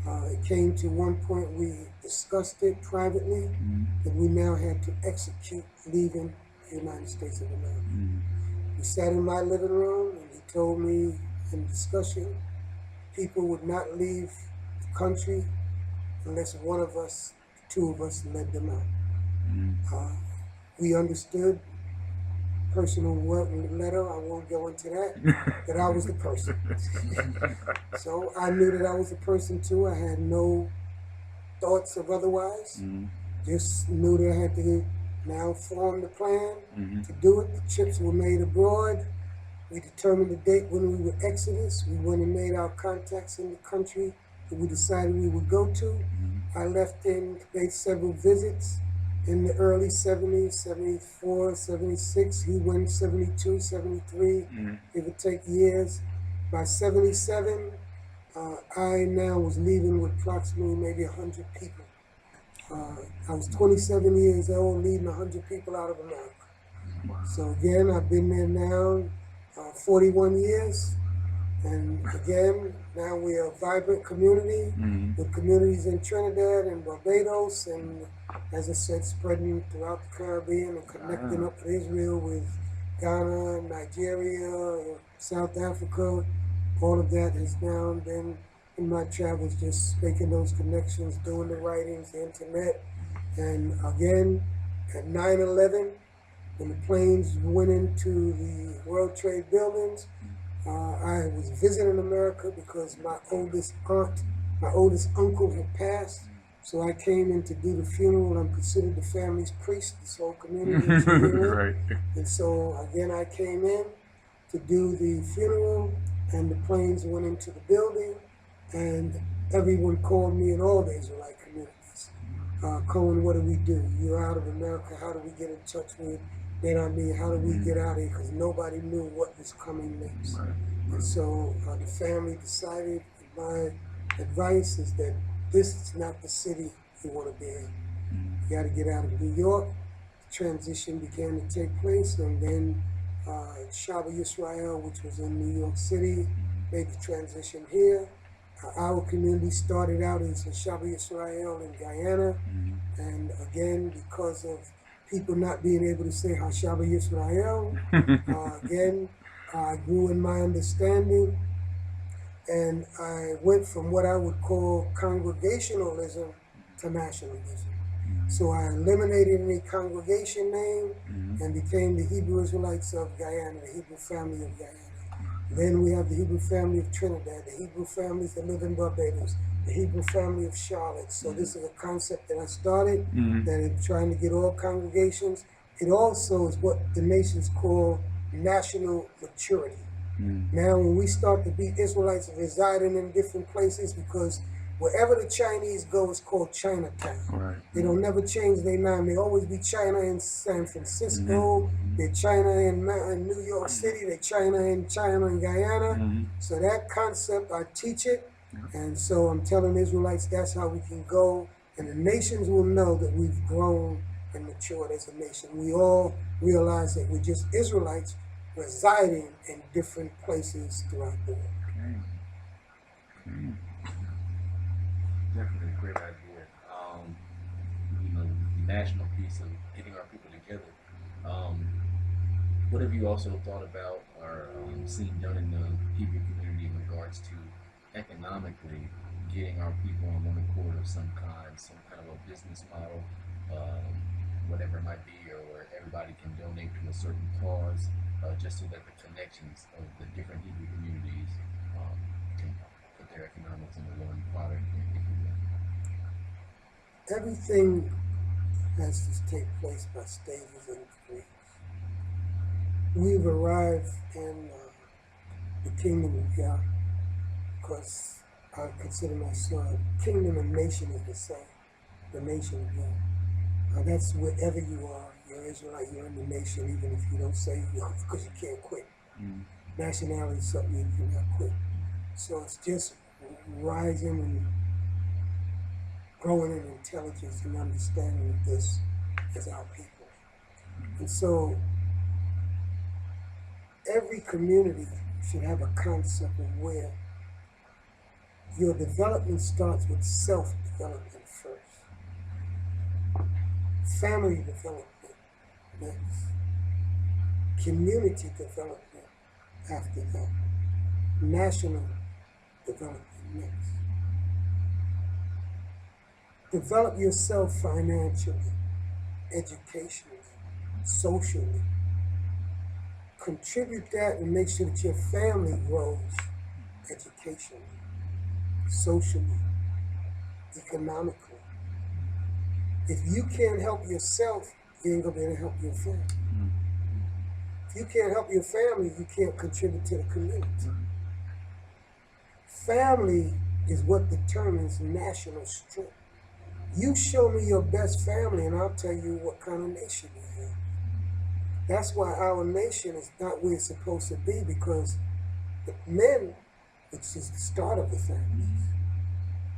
It came to one point we discussed it privately, that we now had to execute leaving the United States of America. We sat in my living room, and he told me in discussion, people would not leave the country unless one of us, two of us, led them out. We understood, personal work letter, I won't go into that I was the person. So I knew that I was the person too. I had no thoughts of otherwise. Just knew that I had to now form the plan to do it. The chips were made abroad. We determined the date when we would exodus. We went and made our contacts in the country that we decided we would go to. I left in, made several visits in the early 70s, 74, 76. He went 72, 73, it would take years. By 77, I now was leaving with approximately maybe 100 people. I was 27 years old, leading 100 people out of America. So again, I've been there now 41 years. And again, now we're a vibrant community with communities in Trinidad and Barbados, and as I said, spreading throughout the Caribbean and connecting up with Israel, with Ghana, Nigeria, South Africa. All of that has now been in my travels, just making those connections, doing the writings, the internet. And again, at 9/11, when the planes went into the World Trade Buildings, I was visiting America because my oldest uncle had passed. So I came in to do the funeral. I'm considered the family's priest, this whole community. Right. And so again, I came in to do the funeral, and the planes went into the building, and everyone called me in all the Israelite communities. Cohen, what do we do? You're out of America. How do we get in touch with? Then I mean, how do we get out of here? Because nobody knew what was coming next. And so the family decided, my advice is that this is not the city you want to be in. You got to get out of New York. The transition began to take place, and then Hashabah Yisrael, which was in New York City, made the transition here. Our community started out as Hashabah Yisrael in Guyana, and again, because of people not being able to say Hashabah Yisrael, again, I grew in my understanding, and I went from what I would call congregationalism to nationalism. So I eliminated any congregation name and became the Hebrew Israelites of Guyana, the Hebrew family of Guyana. Then we have the Hebrew family of Trinidad, the Hebrew families that live in Barbados, the Hebrew family of Charlotte. So this is a concept that I started, that I'm trying to get all congregations. It also is what the nations call national maturity. Now, when we start to be Israelites residing in different places, because wherever the Chinese go, it's called Chinatown. They don't never change their name. They always be China in San Francisco, they're China in New York City, they're China in Guyana. So that concept, I teach it. And so I'm telling Israelites that's how we can go. And the nations will know that we've grown and matured as a nation. We all realize that we're just Israelites, residing in different places throughout the world. Definitely a great idea. The national piece of getting our people together. What have you also thought about or seen done in the Hebrew community in regards to economically getting our people on one accord of some kind of a business model, whatever it might be, or where everybody can donate to a certain cause, just so that the connections of the different Hebrew communities can put their economics in one product, if you will. Everything has to take place by stages and degrees. We've arrived in the kingdom of God because I consider myself kingdom and nation is the same, the nation of God. That's wherever you are, you're Israelite, you're in the nation, even if you don't say you are, because you can't quit. Nationality is something you cannot quit. So it's just rising and growing in intelligence and understanding of this as our people. And so every community should have a concept of where your development starts with self-development first. Family development next. Community development after that. National development next. Develop yourself financially, educationally, socially. Contribute that and make sure that your family grows educationally, socially, economically. If you can't help yourself, you ain't gonna be able to help your family. If you can't help your family, you can't contribute to the community. Family is what determines national strength. You show me your best family and I'll tell you what kind of nation you have. That's why our nation is not where it's supposed to be, because the men, which is the start of the families,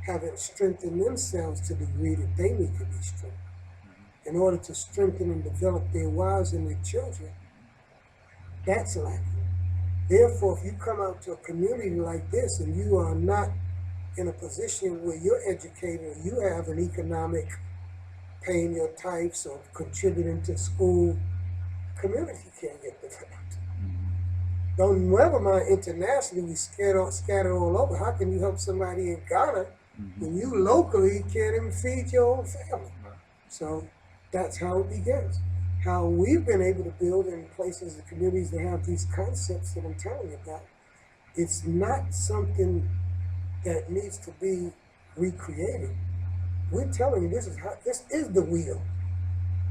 haven't strengthened themselves to the degree that they need to be strengthened. In order to strengthen and develop their wives and their children, that's lacking. Therefore, if you come out to a community like this and you are not in a position where you're educated, you have an economic paying your tithes or contributing to school, community can't get developed. Don't never mind internationally, we scatter all over. How can you help somebody in Ghana when you locally can't even feed your own family? So that's how it begins. How we've been able to build in places, the communities that have these concepts that I'm telling you about. It's not something that needs to be recreated. We're telling you this is the wheel.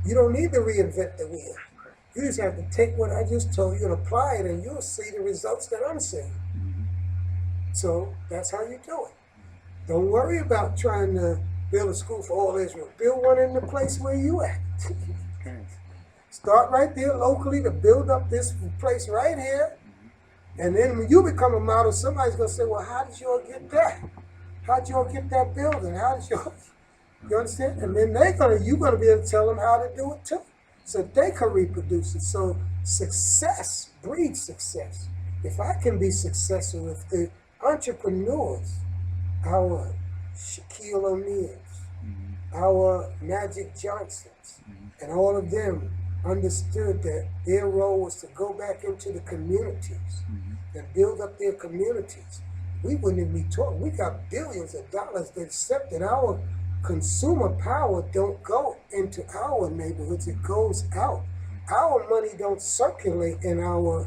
You don't need to reinvent the wheel. You just have to take what I just told you and apply it, and you'll see the results that I'm seeing. So that's how you do it. Don't worry about trying to build a school for all Israel. Build one in the place where you at. Start right there locally to build up this place right here. And then when you become a model, somebody's going to say, well, how did you all get that? How did you all get that building? How did you all, you understand? And then you're going to be able to tell them how to do it too, so they can reproduce it. So success breeds success. If I can be successful, if the entrepreneurs, our Shaquille O'Neals, our Magic Johnsons, and all of them understood that their role was to go back into the communities and build up their communities, we wouldn't even be talking. We got billions of dollars that accept that our consumer power don't go into our neighborhoods, it goes out. Our money don't circulate in our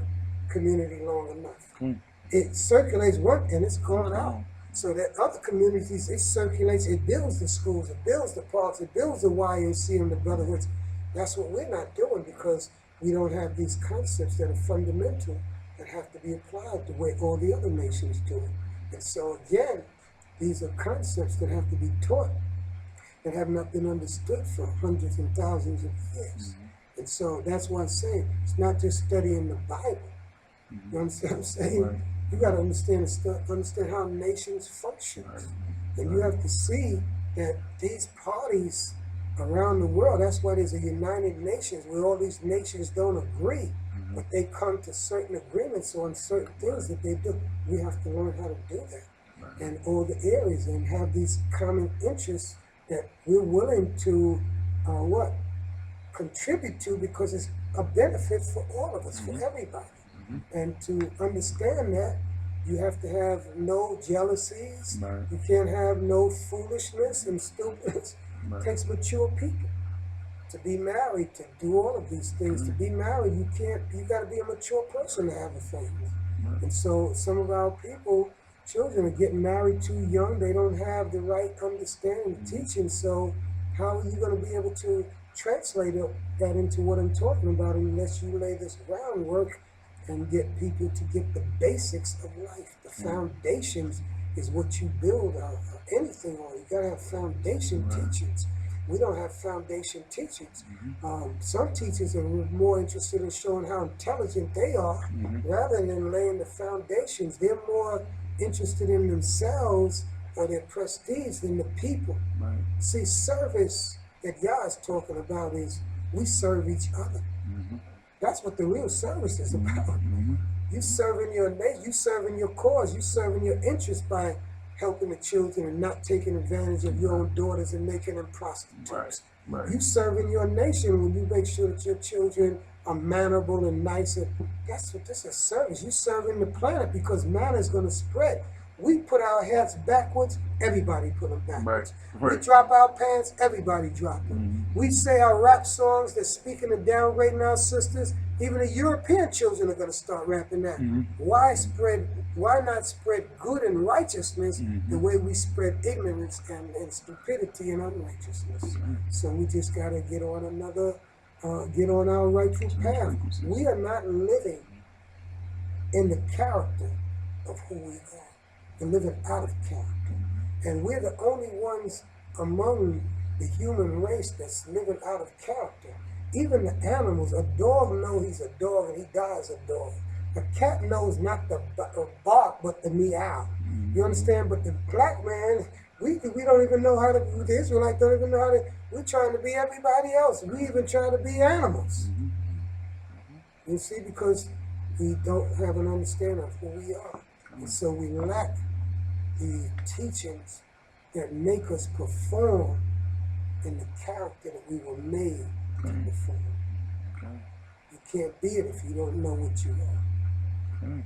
community long enough. It circulates and it's going out. So that other communities, it circulates, it builds the schools, it builds the parks, it builds the YMCA and the brotherhoods. That's what we're not doing, because we don't have these concepts that are fundamental that have to be applied the way all the other nations do it. And so again, these are concepts that have to be taught that have not been understood for hundreds and thousands of years. And so that's why I'm saying it's not just studying the Bible. You understand what I'm saying? Right. You got to understand how nations function. And you have to see that these parties around the world, that's why there's a United Nations where all these nations don't agree. but they come to certain agreements on certain things that they do. We have to learn how to do that in all the areas and have these common interests that we're willing to contribute to, because it's a benefit for all of us, for everybody. And to understand that, you have to have no jealousies. You can't have no foolishness and stupidness. It takes mature people to be married, to do all of these things. To be married, you got to be a mature person to have a family. And so some of our children are getting married too young. They don't have the right understanding of teaching. So how are you going to be able to translate that into what I'm talking about unless you lay this groundwork and get people to get the basics of life? The foundations is what you build anything on. You got to have foundation teachings. We don't have foundation teachings. Some teachers are more interested in showing how intelligent they are rather than laying the foundations. They're more interested in themselves or their prestige than the people. See, service that Yah is talking about is we serve each other. That's what the real service is about. You serving your nation, you serving your cause, you serving your interest by helping the children and not taking advantage of your own daughters and making them prostitutes. You serving your nation when you make sure that your children are mannerable and nice. That's what this is, service. You serving the planet, because manna is going to spread. We put our hats backwards, everybody put them backwards. We drop our pants, everybody drop them. We say our rap songs that's speaking of downgrading our sisters, even the European children are going to start rapping that. Why not spread good and righteousness the way we spread ignorance and stupidity and unrighteousness? So we just got to get on our rightful path. We are not living in the character of who we are. We're living out of character. And we're the only ones among the human race that's living out of character. Even the animals, a dog knows he's a dog and he dies a dog. A cat knows not the bark, but the meow. You understand? But the black man, we don't even know how to, the Israelite don't even know how to, we're trying to be everybody else. We even trying to be animals. You see, because we don't have an understanding of who we are. And so we lack the teachings that make us perform in the character that we were made to perform. You can't be it if you don't know what you are.